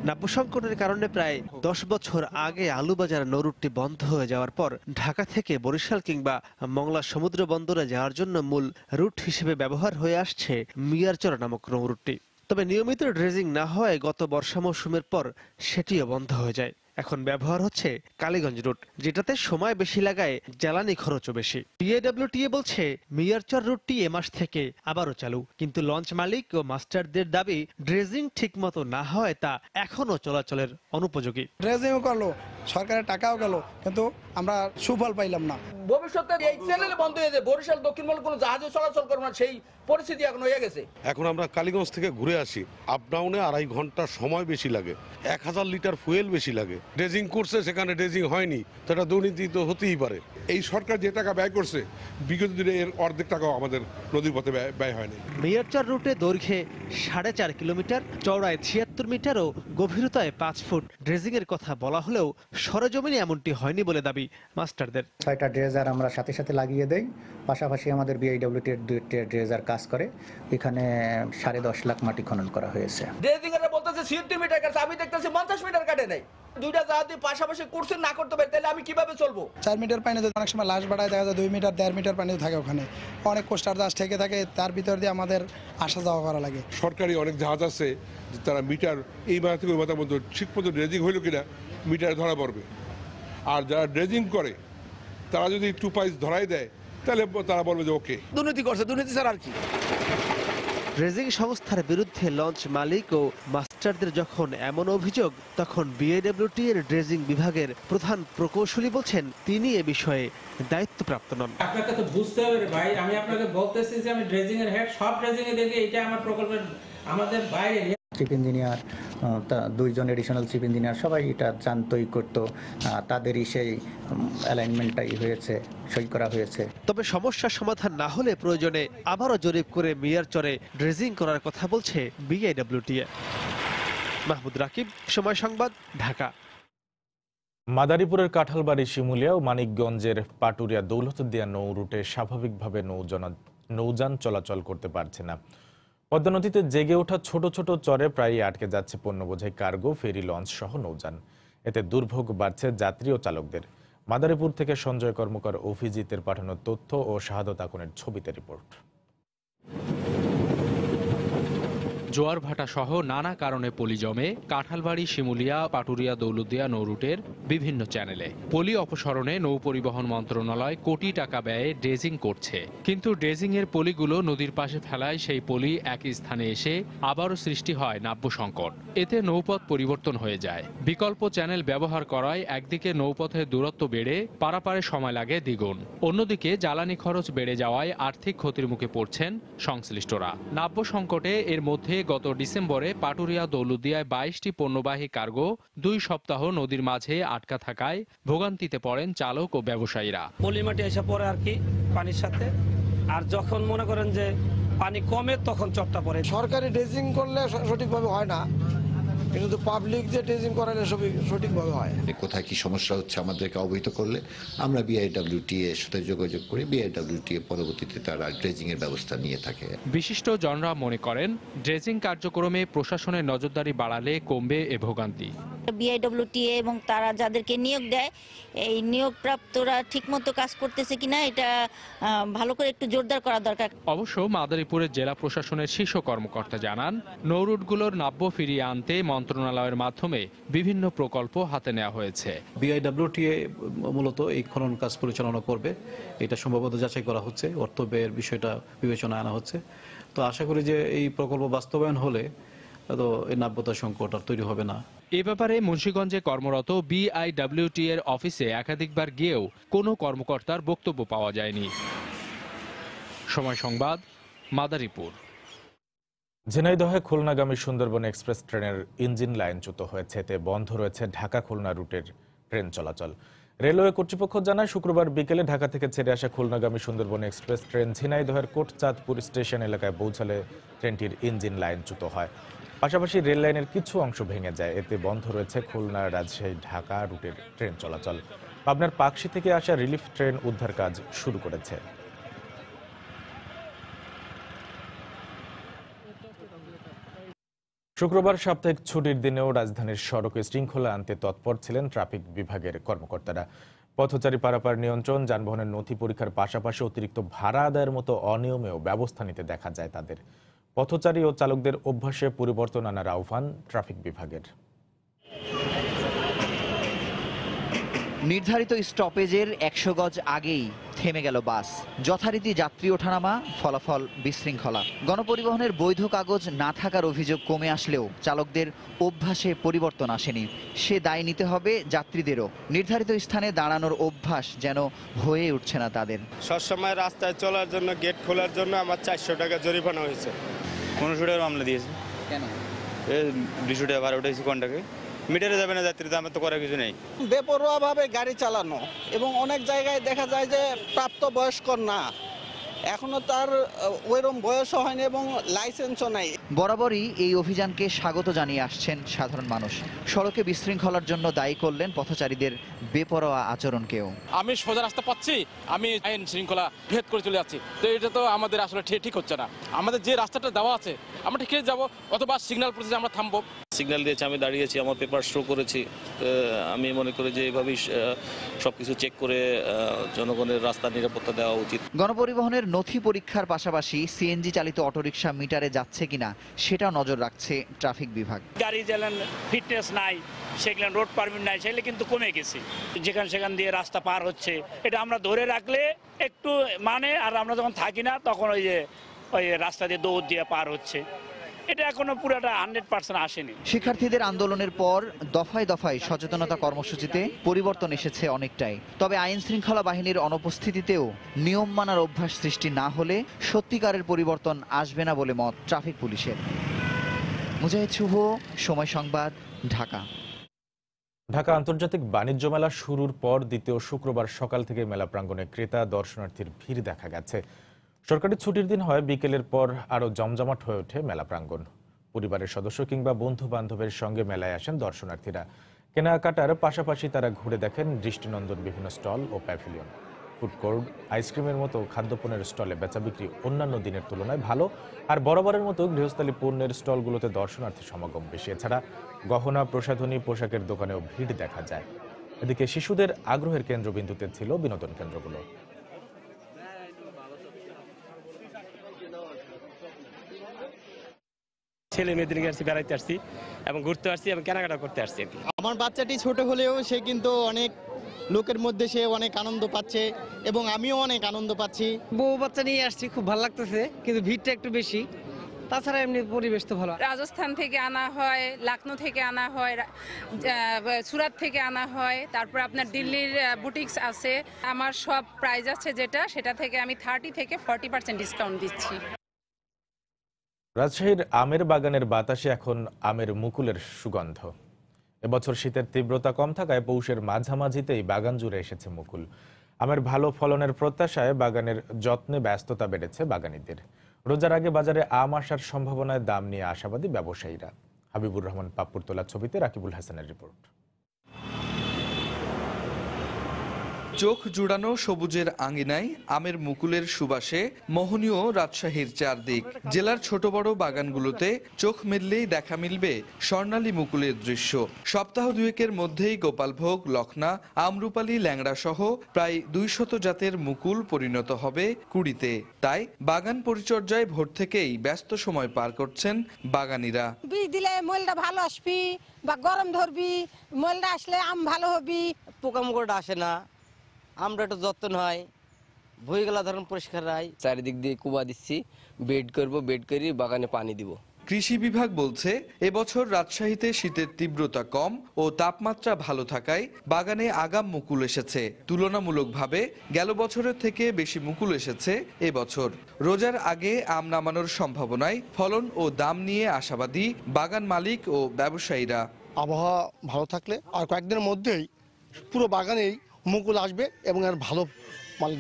নাব্য সংকটের কারণে প্রায় 10 বছর আগে আলুবাজার নৌরুটটি বন্ধ হয়ে যাওয়ার পর ঢাকা থেকে বরিশাল কিংবা মংলা সমুদ্র বন্দরে যাওয়ার জন্য মূল রুট হিসেবে ব্যবহার হয়ে আসছে মিয়ারচর নামক নৌরুটটি। তবে নিয়মিত ড্রেজিং না হওয়ায় গত বর্ষা মৌসুমের পর সেটিও বন্ধ হয়ে যায়। এখন ব্যবহার হচ্ছে কালীগঞ্জ রুট, যেটাতে সময় বেশি লাগায়, জ্বালানি খরচও বেশি। বিআইডব্লিউটিএ বলছে মিয়ারচর রুটটি এ মাস থেকে আবারও চালু, কিন্তু লঞ্চ মালিক ও মাস্টারদের দাবি ড্রেজিং ঠিকমতো না হয় তা এখনো চলাচলের অনুপযোগী। ড্রেজিংও করলো, সরকারের টাকাও গেল, কিন্তু আমরা সুফল পাইলাম না। ভবিষ্যতে এই চ্যানেল বন্ধ হয়ে যায়, বরিশাল দক্ষিণ মল কোনো জাহাজে চলাচল করবে না, সেই পরিস্থিতি এখন হয়ে গেছে। এখন আমরা কালীগঞ্জ থেকে ঘুরে আসি, আপ ডাউনে 2.5 ঘন্টা সময় বেশি লাগে, 1000 লিটার ফুয়েল বেশি লাগে। ড্রেজিং করছে, সেখানে ড্রেজিং হয়নি, তো এটা দুর্নীতি তো হতেই পারে। এই সরকার যে টাকা ব্যয় করছে বিগত দিনে এর অর্ধেক টাকাও আমাদের নদীর পথে ব্যয় হয়নি। মিয়ারচর রুটে দৈর্ঘ্যে 4.5 কিলোমিটার, চওড়ায় 76 মিটার ও গভীরতায় 5 ফুট ড্রেজিং এর কথা বলা হলেও সরেজমিনে এমনটি হয়নি বলে দাবি মাস্টারদের। 6টা ড্রেজার আমরা সাথে সাথে লাগিয়ে দেই, পাশাপাশি আমাদের বিআইডব্লিউটির 2টি ড্রেজার কাজ করে। এখানে 10.5 লাখ মাটি খনন করা হয়েছে। ড্রেজিং এর বলতেছে 70 মিটার কাটছে, আমি দেখতেছি 50 মিটার কাটে নাই। দুইটা জাহাজ পাশাপাশি করছে না করতে পারে, তাহলে আমি কিভাবে চলবো? 4 মিটার পানিতে অনেক সময় লাশ বাড়ায় দেখা যায় 2 মিটার 1.5 মিটার পানিতে থাকে, ওখানে অনেক কোস্টার জাহাজ থেকে থাকে, তার ভিতর দিয়ে আমাদের আসা যাওয়া করা লাগে। সরকারি অনেক জাহাজ আছে তারা মিটার এই মাথা থেকে ওই মাথার মধ্যে ঠিক মতো ড্রেজিং হইল কিনা মিটারে ধরা পড়বে। আর যারা ড্রেজিং করে তারা যদি 2 পাইস ধরাই দেয় তাহলে তারা বলবে যে ওকে। দুর্নীতি করছে, দুর্নীতি স্যার আর কি। ড্রেজিং সংস্থার বিরুদ্ধে লঞ্চ মালিক ও মাস্টারদের যখন এমন অভিযোগ, তখন বিআইডব্লিউটি এর ড্রেজিং বিভাগের প্রধান প্রকৌশলী বলছেন তিনি এ বিষয়ে দায়িত্বপ্রাপ্ত নন। আপনাকে তো বুঝতে হবে ভাই, আমি আপনাকে বলতেছি যে আমি ড্রেজিং এর হেড, সব ড্রেজিং এ দেখে এটা আমার প্রকল্পের আমাদের বাইরে। চিফ ইঞ্জিনিয়ার, দুইজন এডিশনাল চিফ ইঞ্জিনিয়ার সবাই এটা জানতই করতো, তাদেরই সেই অ্যালাইনমেন্টটাই হয়েছে, সই করা হয়েছে। তবে সমস্যার সমাধান না হলে প্রয়োজনে আবারও জরিপ করে মিয়ার চরে ড্রেজিং করার কথা বলছে বিআইডব্লিউটিএ। মাহমুদ রাকিব, সময় সংবাদ, ঢাকা। মাদারীপুরের কাঁঠালবাড়ি, শিমুলিয়া ও মানিকগঞ্জের পাটুরিয়া দৌলতদিয়া নৌ রুটে স্বাভাবিকভাবে নৌযান চলাচল করতে পারছে না। পদ্মা নদীতে জেগে ওঠা ছোট ছোট চরে প্রায়ই আটকে যাচ্ছে পণ্যবোঝাই কার্গো, ফেরি, লঞ্চ সহ নৌযান। এতে দুর্ভোগ বাড়ছে যাত্রী ও চালকদের। মাদারীপুর থেকে সঞ্জয় কর্মকার, অভিজিতের পাঠানো তথ্য ও শাহাদত আকুনের ছবিতে রিপোর্ট। জোয়ার ভাটা সহ নানা কারণে পলি জমে কাঁঠালবাড়ি, শিমুলিয়া, পাটুরিয়া দৌলতদিয়া নৌরুটের বিভিন্ন চ্যানেলে। পলি অপসারণে নৌ পরিবহন মন্ত্রণালয় কোটি টাকা ব্যয়ে ড্রেজিং করছে, কিন্তু ড্রেজিং এর পলিগুলো নদীর পাশে ফেলায় সেই পলি একই স্থানে এসে আবারও সৃষ্টি হয় নাব্য সংকট। এতে নৌপথ পরিবর্তন হয়ে যায়। বিকল্প চ্যানেল ব্যবহার করায় একদিকে নৌপথের দূরত্ব বেড়ে পারাপারে সময় লাগে দ্বিগুণ, অন্যদিকে জ্বালানি খরচ বেড়ে যাওয়ায় আর্থিক ক্ষতির মুখে পড়ছেন সংশ্লিষ্টরা। নাব্য সংকটে এর মধ্যে গত ডিসেম্বরে পাটুরিয়া দৌলতদিয়ায় 22টি পণ্যবাহী কার্গো 2 সপ্তাহ নদীর মাঝে আটকা থাকায় ভোগান্তিতে পড়েন চালক ও ব্যবসায়ীরা। পলিমাটি এসে পড়ে আর কি পানির সাথে, আর যখন মনে করেন যে পানি কমে তখন চটটা পড়ে। সরকারি ড্রেজিং করলে সঠিকভাবে হয় না, কিন্তু পাবলিক যে ড্রেজিং করালে সঠিকভাবে হয়। কোথায় কি সমস্যা হচ্ছে আমাদেরকে অবহিত করলে আমরা বিআইডব্লিউটিএ এর সাথে যোগাযোগ করে বিআইডব্লিউটিএ পরবর্তীতে তারা ড্রেজিং এর ব্যবস্থা নিয়ে থাকে। বিশিষ্ট জনরা মনে করেন ড্রেজিং কার্যক্রমে প্রশাসনের নজরদারি বাড়ালে কমবে এ ভোগান্তি। বিআইডব্লিউটিএ এবং তারা যাদেরকে নিয়োগ দেয়, এই নিয়োগপ্রাপ্তরা ঠিকমতো কাজ করতেছে কিনা এটা ভালো করে একটু জোরদার করা দরকার। অবশ্য মাদারীপুরের জেলা প্রশাসনের শীর্ষ কর্মকর্তা জানান, নৌরুটগুলোর নাব্য ফিরিয়ে আনতে মন্ত্রণালয়ের মাধ্যমে বিভিন্ন প্রকল্প হাতে নেওয়া হয়েছে। বিআইডব্লিউটিএ মূলত এই খনন কাজ পরিচালনা করবে, এটা সম্ভবত যাচাই করা হচ্ছে, অর্থ ব্যয়ের বিষয়টা বিবেচনায় আনা হচ্ছে। তো আশা করি যে এই প্রকল্প বাস্তবায়ন হলে তো এই নাব্যতা সংকট আর তৈরি হবে না। এ ব্যাপারে মুন্সিগঞ্জে কর্মরত বিআইডব্লিউটি এর অফিসে একাধিকবার গিয়েও কোনো কর্মকর্তার বক্তব্য পাওয়া যায়নি। সময় সংবাদ, মাদারীপুর। ঝিনাইদহে খুলনাগামী সুন্দরবন এক্সপ্রেস ট্রেনের ইঞ্জিন লাইনচ্যুত হয়েছে। এতে বন্ধ রয়েছে ঢাকা খুলনা রুটের ট্রেন চলাচল। রেলওয়ে কর্তৃপক্ষ জানায়, শুক্রবার বিকেলে ঢাকা থেকে ছেড়ে আসা খুলনাগামী সুন্দরবন এক্সপ্রেস ট্রেন ঝিনাইদহের কোটচাঁদপুর স্টেশন এলাকায় পৌঁছালে ট্রেনটির ইঞ্জিন লাইনচ্যুত হয়। পাশাপাশি রেল লাইনের কিছু অংশ ভেঙে যায়। এতে বন্ধ রয়েছে খুলনা, রাজশাহী, ঢাকা রুটের ট্রেন চলাচল। পাবনার পাকশী থেকে আসা রিলিফ ট্রেন উদ্ধার কাজ শুরু করেছে। শুক্রবার সাপ্তাহিক ছুটির দিনেও রাজধানীর সড়কে শৃঙ্খলা আনতে তৎপর ছিলেন ট্রাফিক বিভাগের কর্মকর্তারা। পথচারী পারাপার নিয়ন্ত্রণ, যানবাহনের নথি পরীক্ষার পাশাপাশি অতিরিক্ত ভাড়া আদায়ের মতো অনিয়মেও ব্যবস্থা নিতে দেখা যায় তাদের। পথচারী ও চালকদের অভ্যাসে পরিবর্তন আনার আহ্বান ট্রাফিক বিভাগের। নির্ধারিত স্টপেজের 100 গজ আগেই থেমে গেল বাস। যথারীতি যাত্রী ওঠানামা, ফলাফল বিশৃঙ্খলা। গণপরিবহনের বৈধ কাগজ না থাকার অভিযোগ কমে আসলেও চালকদের অভ্যাসে পরিবর্তন আসেনি। সে দায় নিতে হবে যাত্রীদেরও। নির্ধারিত স্থানে দাঁড়ানোর অভ্যাস যেন হয়ে উঠছে না তাদের। সবসময় রাস্তায় চলার জন্য গেট খোলার জন্য আমার 400 টাকা জরিমানা হয়েছে। 1500 টাকার মামলা দিয়েছে। কেন? 200 টাকা ভাড়া উঠেছি কোনটাকে মিটারে যাবে না যাত্রীদের, আমার তো করার কিছু নেই। বেপরোয়াভাবে গাড়ি চালানো এবং অনেক জায়গায় দেখা যায় যে প্রাপ্তবয়স্ক না, এখনো তার ওইরকম বয়সও হয়নি এবং লাইসেন্সও নাই। বরাবরই এই অভিযানকে স্বাগত জানিয়ে আসছেন সাধারণ মানুষ। সড়কে বিশৃঙ্খলার জন্য দায়ী করলেন পথচারীদের বেপরোয়া আচরণকেও। আমি সোজা রাস্তা পাচ্ছি, আমি আইন শৃঙ্খলা ভেদ করে চলে যাচ্ছি, তো এটা তো আমাদের আসলে ঠিক হচ্ছে না। আমাদের যে রাস্তাটা দেওয়া আছে আমরা ঠিক যাবো, অথবা সিগন্যাল পড়েছে আমরা থামবো। সিগন্যাল দিয়েছে, আমি দাঁড়িয়েছি, আমার পেপার শো করেছি। আমি মনে করি যে এভাবেই সবকিছু চেক করে জনগণের রাস্তার নিরাপত্তা দেওয়া উচিত। গণপরিবহনের নথি পরীক্ষার পাশাপাশি সিএনজি চালিত অটোরিকশা মিটারে যাচ্ছে কিনা সেটাও নজর রাখছে ট্রাফিক বিভাগ। গাড়ি চালান ফিটনেস নাই, সেগুলো রোড পারমিট নাই, সেগুলো কিন্তু কমে গেছে। যেখান সেখান দিয়ে রাস্তা পার হচ্ছে, এটা আমরা ধরে রাখলে একটু মানে, আর আমরা যখন থাকি না তখন ওই যে ওই রাস্তা দিয়ে দৌড় দিয়ে পার হচ্ছে। এটা এখনো পুরোটা 100% আসেনি। শিক্ষার্থীদের আন্দোলনের পর দফায় দফায় সচেতনতা কর্মসূচিতে পরিবর্তন এসেছে অনেকটাই। তবে আইন শৃঙ্খলা বাহিনীর অনুপস্থিতিতেও নিয়ম মানার অভ্যাস সৃষ্টি না হলে সত্যিকারের পরিবর্তন আসবে না বলে মত ট্রাফিক পুলিশের। মুজাহিদ শুভ, সময় সংবাদ, ঢাকা। ঢাকা আন্তর্জাতিক বাণিজ্য মেলা শুরুর পর দ্বিতীয় শুক্রবার সকাল থেকে মেলা প্রাঙ্গণে ক্রেতা দর্শনার্থীর ভিড় দেখা গেছে। সরকারি ছুটির দিন হয় বিকেলের পর আরও জমজমাট হয়ে ওঠে মেলা প্রাঙ্গণ। পরিবারের সদস্য কিংবা বন্ধু বান্ধবের সঙ্গে মেলায় আসেন দর্শনার্থীরা। কেনাকাটার পাশাপাশি তারা ঘুরে দেখেন দৃষ্টিনন্দন বিভিন্ন স্টল ও প্যাভিলিয়ন। ফুড কোর্ট, আইসক্রিমের মতো খাদ্যপণ্যের স্টলে বেচা বিক্রি অন্যান্য দিনের তুলনায় ভালো। আর বরাবরের মতো গৃহস্থালী পণ্যের স্টলগুলোতে দর্শনার্থী সমাগম বেশি। এছাড়া গহনা, প্রসাধনী, পোশাকের দোকানেও ভিড় দেখা যায়। এদিকে শিশুদের আগ্রহের কেন্দ্রবিন্দুতে ছিল বিনোদন কেন্দ্রগুলো। ছেলে মেয়েদের নিয়ে আসছি, বেড়াইতে আসছি এবং ঘুরতে আসছি এবং কেনাকাটা করতে আসছি। আমার বাচ্চাটি ছোট হলেও সে কিন্তু অনেক লোকের মধ্যে সে অনেক আনন্দ পাচ্ছে এবং আমিও অনেক আনন্দ পাচ্ছি। বউ বাচ্চা নিয়ে আসছি, খুব ভালো লাগতেছে, কিন্তু ভিড়টা একটু বেশি। তাছাড়া এমনি পরিবেশ তো ভালো। রাজস্থান থেকে আনা হয়, লখনৌ থেকে আনা হয়, সুরাত থেকে আনা হয়, তারপর আপনার দিল্লির বুটিক্স আছে। আমার সব প্রাইস আছে যেটা, সেটা থেকে আমি 30 থেকে 40% ডিসকাউন্ট দিচ্ছি। রাজশাহীর আমের বাগানের বাতাসে এখন আমের মুকুলের সুগন্ধ। এবছর শীতের তীব্রতা কম থাকায় পৌষের মাঝামাঝিতেই বাগান জুড়ে এসেছে মুকুল। আমের ভালো ফলনের প্রত্যাশায় বাগানের যত্নে ব্যস্ততা বেড়েছে বাগানীদের। রোজার আগে বাজারে আম আসার সম্ভাবনায় দাম নিয়ে আশাবাদী ব্যবসায়ীরা। হাবিবুর রহমান পাপ্পুর তোলা ছবিতে রাকিবুল হাসানের রিপোর্ট। চোখ জুড়ানো সবুজের আঙিনায় আমের মুকুলের সুবাসে মোহনীয় রাজশাহীর চারদিক। জেলার ছোট বড় বাগানগুলোতে চোখ মেললেই দেখা মিলবে স্বর্ণালী মুকুলের দৃশ্য। সপ্তাহ দুয়েকের মধ্যেই গোপালভোগ, লখনা, আমরুপালি, ল্যাংড়া সহ প্রায় 200 জাতের মুকুল পরিণত হবে কুড়িতে। তাই বাগান পরিচর্যায় ভোর থেকেই ব্যস্ত সময় পার করছেন বাগানীরা। বীজ দিলে মলটা ভালো আসবি বা গরম ধরবি, মলটা আসলে আম ভালো হবি। পোকামাকড় আসে না, আমরা একটু যত্ন হয়, ভুঁইগুলা ধরুন পরিষ্কার রাই। চারিদিক দিয়ে কুবা দিচ্ছি, বেড করব, বেড করি বাগানে পানি দিব। কৃষি বিভাগ বলছে এবছর রাজশাহীতে শীতের তীব্রতা কম ও তাপমাত্রা ভালো থাকায় বাগানে আগাম মুকুল এসেছে। তুলনামূলকভাবে গেল বছরের থেকে বেশি মুকুল এসেছে এবছর। রোজার আগে আম নামানোর সম্ভাবনায় ফলন ও দাম নিয়ে আশাবাদী বাগান মালিক ও ব্যবসায়ীরা। আবহাওয়া ভালো থাকলে আর কয়েকদিনের মধ্যেই পুরো বাগানেই মুকুল আসবে এবং এর ভালো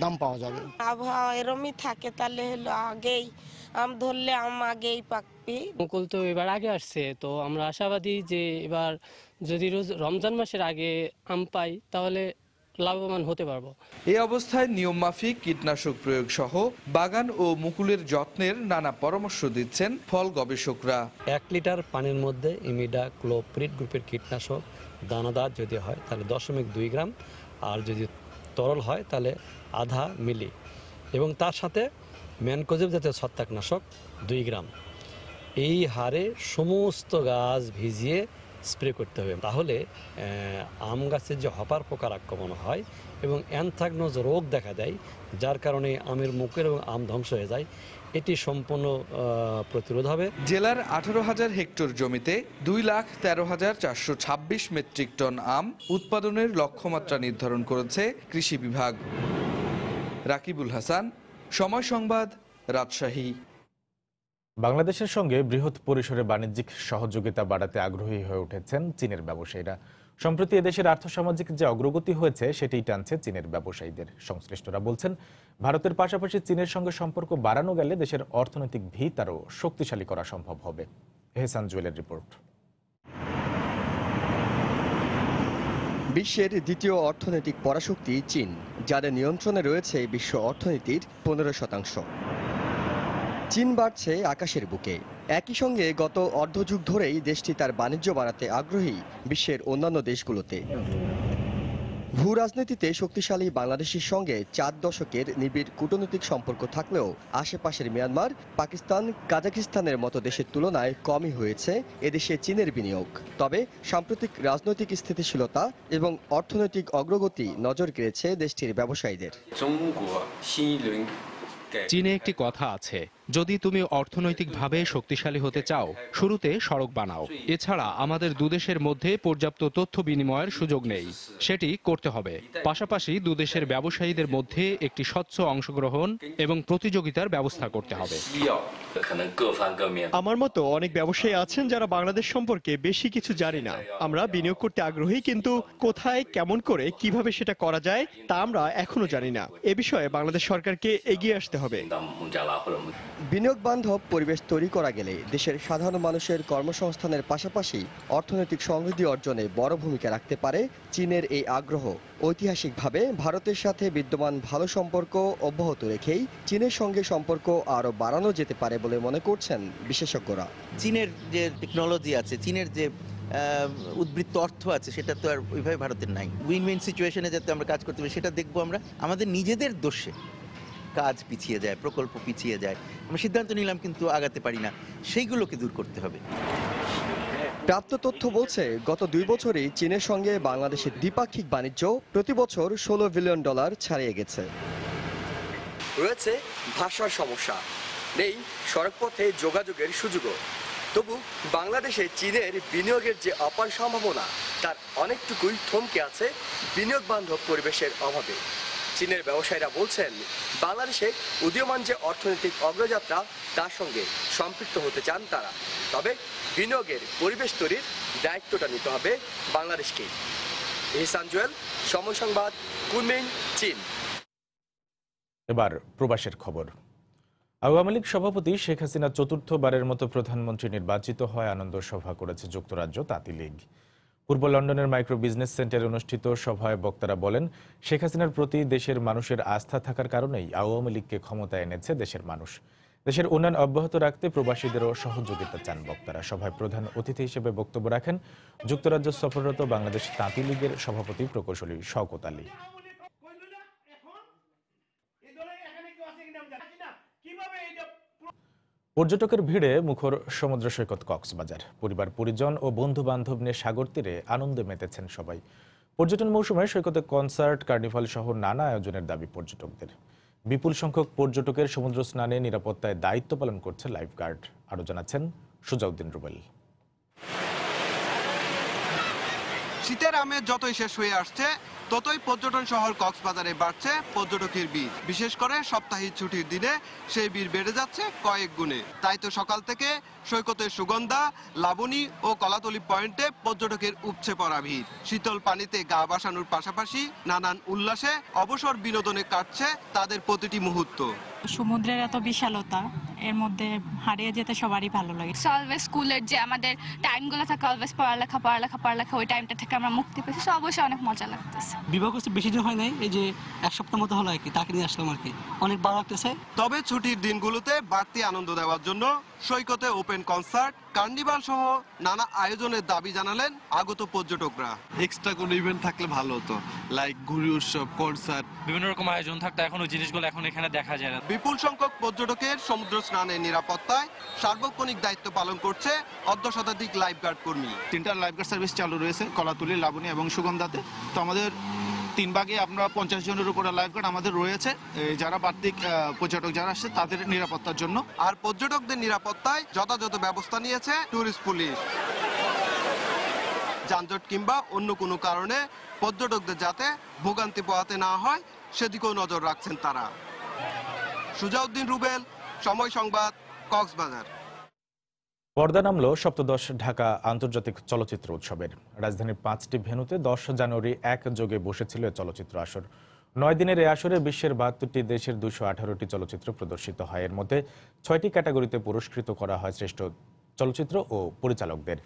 দাম পাওয়া যাবে। আবহাওয়া এরমই থাকে তাহলে হলো আগেই আম ধরলে আম আগেই পাকবে। মুকুল তো এবার আগে আসছে, তো আমরা আশাবাদী যে এবার যদি রমজান মাসের আগে আম পাই তাহলে লাভবান হতে পারবো। এই অবস্থায় নিয়ম মাফিক কীটনাশক প্রয়োগ সহ বাগান ও মুকুলের যত্নের নানা পরামর্শ দিচ্ছেন ফল গবেষকরা। 1 লিটার পানির মধ্যে ইমিডা ক্লোপ্রিড গ্রুপের কীটনাশক দানাদার যদি হয় তাহলে 0.2 গ্রাম, আর যদি তরল হয় তাহলে 0.5 মিলি, এবং তার সাথে ম্যানকোজেব জাতীয় ছত্রাকনাশক 2 গ্রাম। এই হারে সমস্ত গাছ ভিজিয়ে স্প্রে করতে হবে। তাহলে আম গাছের যে হপার পোকার আক্রমণ হয় এবং অ্যানথ্রাকনোজ রোগ দেখা দেয়, যার কারণে আমের মুকুল এবং আম ধ্বংস হয়ে যায়, এটি সম্পূর্ণ প্রতিরোধ হবে। জেলার 18,000 হেক্টর জমিতে 2,13,426 মেট্রিক টন আম উৎপাদনের লক্ষ্যমাত্রা নির্ধারণ করেছে কৃষি বিভাগ। রাকিবুল হাসান, সময় সংবাদ, রাজশাহী। বাংলাদেশের সঙ্গে বৃহৎ পরিসরে বাণিজ্যিক সহযোগিতা বাড়াতে আগ্রহী হয়ে উঠেছেন চীনের ব্যবসায়ীরা। সম্প্রতি এদেশের আর্থসামাজিক যে অগ্রগতি হয়েছে সেটাই টানছে চীনের ব্যবসায়ীদের। সংশ্লিষ্টরা বলছেন, ভারতের পাশাপাশি চীনের সঙ্গে সম্পর্ক বাড়ানো গেলে দেশের অর্থনৈতিক ভিত আরও শক্তিশালী করা সম্ভব হবে। এহসান জুয়েলের রিপোর্ট। বিশ্বের দ্বিতীয় অর্থনৈতিক পরাশক্তি চীন, যাদের নিয়ন্ত্রণে রয়েছে বিশ্ব অর্থনীতির 15%। চীন বাড়ছে আকাশের বুকে। একই সঙ্গে গত অর্ধযুগ ধরেই দেশটি তার বাণিজ্য বাড়াতে আগ্রহী বিশ্বের অন্যান্য দেশগুলোতে। ভূ রাজনীতিতে শক্তিশালী বাংলাদেশের সঙ্গে 4 দশকের নিবিড় কূটনৈতিক সম্পর্ক থাকলেও আশেপাশের মিয়ানমার, পাকিস্তান, কাজাকিস্তানের মতো দেশের তুলনায় কমই হয়েছে এদেশে চীনের বিনিয়োগ। তবে সাম্প্রতিক রাজনৈতিক স্থিতিশীলতা এবং অর্থনৈতিক অগ্রগতি নজর কেড়েছে দেশটির ব্যবসায়ীদের। চীনে একটি কথা আছে, যদি তুমি অর্থনৈতিকভাবে শক্তিশালী হতে চাও, শুরুতে সড়ক বানাও। এছাড়া আমাদের দুদেশের মধ্যে পর্যাপ্ত তথ্য বিনিময়ের সুযোগ নেই, সেটি করতে হবে। পাশাপাশি দুদেশের ব্যবসায়ীদের মধ্যে একটি স্বচ্ছ অংশগ্রহণ এবং প্রতিযোগিতার ব্যবস্থা করতে হবে। আমার মতো অনেক ব্যবসায়ী আছেন যারা বাংলাদেশ সম্পর্কে বেশি কিছু জানি না। আমরা বিনিয়োগ করতে আগ্রহী, কিন্তু কোথায়, কেমন করে, কিভাবে সেটা করা যায় তা আমরা এখনো জানি না। এ বিষয়ে বাংলাদেশ সরকারকে এগিয়ে আসতে হবে। বিনিয়োগ বান্ধব পরিবেশ তৈরি করা গেলে দেশের সাধারণ মানুষের কর্মসংস্থানের পাশাপাশি অর্থনৈতিক সমৃদ্ধি অর্জনে বড় ভূমিকা রাখতে পারে চীনের এই আগ্রহ। ঐতিহাসিকভাবে ভারতের সাথে বিদ্যমান ভালো সম্পর্ক অব্যাহত রেখেই চীনের সঙ্গে সম্পর্ক আরও বাড়ানো যেতে পারে বলে মনে করছেন বিশেষজ্ঞরা। চীনের যে টেকনোলজি আছে, চীনের যে উদ্বৃত্ত অর্থ আছে, সেটা তো আর ওইভাবে ভারতের নাই। উইন উইন সিচুয়েশনে যাতে আমরা কাজ করতে পারি সেটা দেখবো আমরা। আমাদের নিজেদের দোষে কাজ পিছিয়ে যায়, প্রকল্প পিছিয়ে যায়, আমরা সিদ্ধান্ত নিলাম কিন্তু আগাতে পারি না, সেইগুলোকে দূর করতে হবে। প্রাপ্ত তথ্য বলছে গত 2 বছরেই চীনের সঙ্গে বাংলাদেশের দ্বিপাক্ষিক বাণিজ্য প্রতি বছর $16 বিলিয়ন ছাড়িয়ে গেছে। রয়েছে ভাষার সমস্যা, নেই সড়কপথে যোগাযোগের সুযোগও। তবু বাংলাদেশে চীনের বিনিয়োগের যে অপার সম্ভাবনা তার অনেকটুকুই থমকে আছে বিনিয়োগ বান্ধব পরিবেশের অভাবে। চীনের ব্যবসায়ীরা বলছেন বাংলাদেশে উদীয়মান যে অর্থনৈতিক অগ্রযাত্রা তার সঙ্গে সম্পৃক্ত হতে চান তারা, তবে বিনিয়োগের পরিবেশ তৈরির দায়িত্বটা নিতে হবে বাংলাদেশকেই। ইহসান জুয়েল, সময় সংবাদ, কুনমিং, চীন। এবার প্রবাসের খবর। আওয়ামী লীগ সভাপতি শেখ হাসিনা চতুর্থবারের মতো প্রধানমন্ত্রী নির্বাচিত হয় আনন্দ সভা করেছে যুক্তরাজ্য তাঁতি লীগ। পূর্ব লন্ডনের মাইক্রো বিজনেস সেন্টারে অনুষ্ঠিত সভায় বক্তারা বলেন, শেখ হাসিনার প্রতি দেশের মানুষের আস্থা থাকার কারণেই আওয়ামী লীগকে ক্ষমতায় এনেছে দেশের মানুষ। দেশের উন্নয়ন অব্যাহত রাখতে প্রবাসীদেরও সহযোগিতা চান বক্তারা। সভায় প্রধান অতিথি হিসেবে বক্তব্য রাখেন যুক্তরাজ্য সফররত বাংলাদেশ তাঁতি লীগের সভাপতি প্রকৌশলী শওকত আলী। পর্যটকের ভিড়ে মুখর সমুদ্র সৈকত কক্সবাজার। পরিবার পরিজন ও বন্ধু বান্ধব নিয়ে সাগর তীরে আনন্দে মেতেছেন সবাই। পর্যটন মৌসুমে সৈকতে কনসার্ট, কার্নিভাল সহ নানা আয়োজনের দাবি পর্যটকদের। বিপুল সংখ্যক পর্যটকের সমুদ্র স্নানে নিরাপত্তায় দায়িত্ব পালন করছে লাইফগার্ড। আরও জানাচ্ছেন সুজাউদ্দিন রুবেল। শীতের আমেজ যতই শেষ হয়ে আসছে ততই পর্যটন শহর কক্সবাজারে বাড়ছে পর্যটকের ভিড়। বিশেষ করে সাপ্তাহিক ছুটির দিনে সেই ভিড় বেড়ে যাচ্ছে কয়েক গুণে। তাই তো সকাল থেকে সৈকতের সুগন্ধা, লাবণী ও কলাতলি পয়েন্টে পর্যটকের উপচে পড়া ভিড়। শীতল পানিতে গা ভাসানোর পাশাপাশি নানান উল্লাসে অবসর বিনোদনে কাটছে তাদের প্রতিটি মুহূর্ত। সমুদ্রের এত বিশালতা, এর মধ্যে হারিয়ে যেতে সবারই ভালো লাগে। অলওয়েজ স্কুলের যে আমাদের টাইমগুলো থাকে, অলওয়েজ পড়ালেখা, ওই টাইমটা থেকে আমরা মুক্তি পেয়েছি, তো অবশ্যই অনেক মজা লাগতেছে। বিবাহ করতে বেশি দিন হয় নাই, এই যে 1 সপ্তাহ মতো হলো আর কি, তাকে নিয়ে আসলাম আর কি, অনেক ভালো লাগতেছে। তবে ছুটির দিনগুলোতে বাড়তি আনন্দ দেওয়ার জন্য সৈকতে ওপেন কনসার্ট, কার্নিভাল সহ নানা আয়োজনের দাবি জানালেন আগত পর্যটকরা। এক্সট্রা কোনো ইভেন্ট থাকলে ভালো হতো, লাইক ঘুড়ি উৎসব, কনসার্ট, বিভিন্ন রকম আয়োজন থাকতো, এখন ওই জিনিসগুলো এখন এখানে দেখা যায় না। বিপুল সংখ্যক পর্যটকের সমুদ্র স্নানের নিরাপত্তায় সার্বক্ষণিক দায়িত্ব পালন করছে অর্ধশতাধিক লাইফগার্ড কর্মী। 3টা লাইফগার্ড সার্ভিস চালু রয়েছে কলাতুলি, লাবণী এবং সুগন্ধাতে। তো আমাদের 3 ভাগে আমরা 50 জনের উপরে লাইফগার্ড আমাদের রয়েছে, যারা বাড়তি পর্যটক যারা আসছে তাদের নিরাপত্তার জন্য। আর পর্যটকদের নিরাপত্তায় যথাযথ ব্যবস্থা নিয়েছে ট্যুরিস্ট পুলিশ। যানজট কিংবা অন্য কোনো কারণে পর্যটকদের যাতে ভোগান্তি পোহাতে না হয় সেদিকেও নজর রাখছেন তারা। সুজাউদ্দিন রুবেল, সময় সংবাদ, কক্সবাজার। পর্দা নামল সপ্তদশ ঢাকা আন্তর্জাতিক চলচ্চিত্র উৎসবের। রাজধানীর 5টি ভেন্যুতে 10 জানুয়ারি একযোগে বসেছিল চলচ্চিত্র আসর। 9 দিনের এই আসরে বিশ্বের 72টি দেশের 218টি চলচ্চিত্র প্রদর্শিত হয়। এর মধ্যে 6টি ক্যাটাগরিতে পুরস্কৃত করা হয় শ্রেষ্ঠ চলচ্চিত্র ও পরিচালকদের।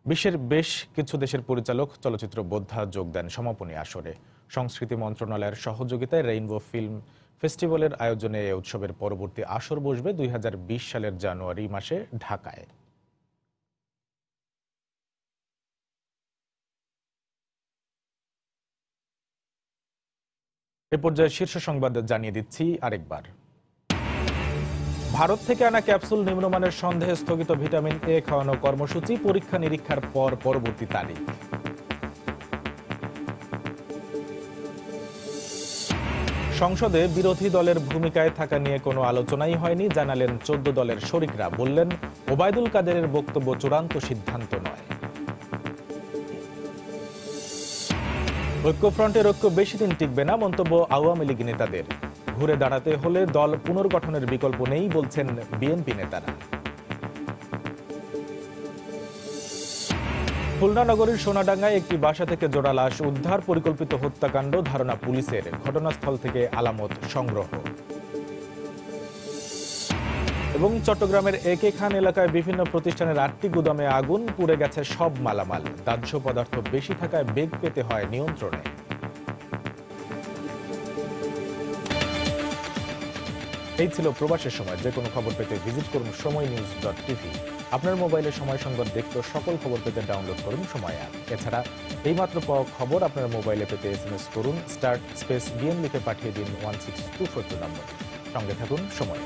বিশ্বের বেশ কিছু দেশের পরিচালক, চলচ্চিত্র বোদ্ধা যোগ দেন সমাপনী আসরে। সংস্কৃতি মন্ত্রণালয়ের সহযোগিতায় রেইনবো ফিল্ম ফেস্টিভ্যালের আয়োজনে এই উৎসবের পরবর্তী আসর বসবে 2020 সালের জানুয়ারি মাসে ঢাকায়। এ পর্যায়ে শীর্ষ সংবাদ জানিয়ে দিচ্ছি আরেকবার। ভারত থেকে আনা ক্যাপসুল নিম্নমানের সন্দেহে স্থগিত ভিটামিন এ খাওয়ানো কর্মসূচি পরীক্ষা নিরীক্ষার পর পরবর্তী তারিখ। সংসদে বিরোধী দলের ভূমিকায় থাকা নিয়ে কোনো আলোচনাই হয়নি জানালেন 14 দলের শরিকরা। বললেন, ওবায়দুল কাদেরের বক্তব্য চূড়ান্ত সিদ্ধান্ত নয়। ঐক্যফ্রন্টের ঐক্য বেশি দিন টিকবে না, মন্তব্য আওয়ামী লীগ নেতাদের। ঘুরে দাঁড়াতে হলে দল পুনর্গঠনের বিকল্প নেই বলছেন বিএনপি নেতারা। খুলনা নগরীর সোনাডাঙ্গায় একটি বাসা থেকে জোড়া লাশ উদ্ধার, পরিকল্পিত হত্যাকাণ্ড ধারণা পুলিশের। ঘটনাস্থল থেকে আলামত সংগ্রহ। এবং চট্টগ্রামের একে খান এলাকায় বিভিন্ন প্রতিষ্ঠানের 8টি গুদামে আগুন, পুড়ে গেছে সব মালামাল। দাহ্য পদার্থ বেশি থাকায় বেগ পেতে হয় নিয়ন্ত্রণে। এই ছিল প্রবাসের সময়। যে কোনো খবর পেতে ভিজিট করুন সময়নিউজ.tv। আপনার মোবাইলে সময় সংবাদ দেখতে সকল খবর পেতে ডাউনলোড করুন সময় অ্যাপ। এছাড়া এইমাত্র পাওয়া খবর আপনার মোবাইলে পেতে SMS করুন *BN লিখে পাঠিয়ে দিন 16242 নম্বরে। সঙ্গে থাকুন সময়।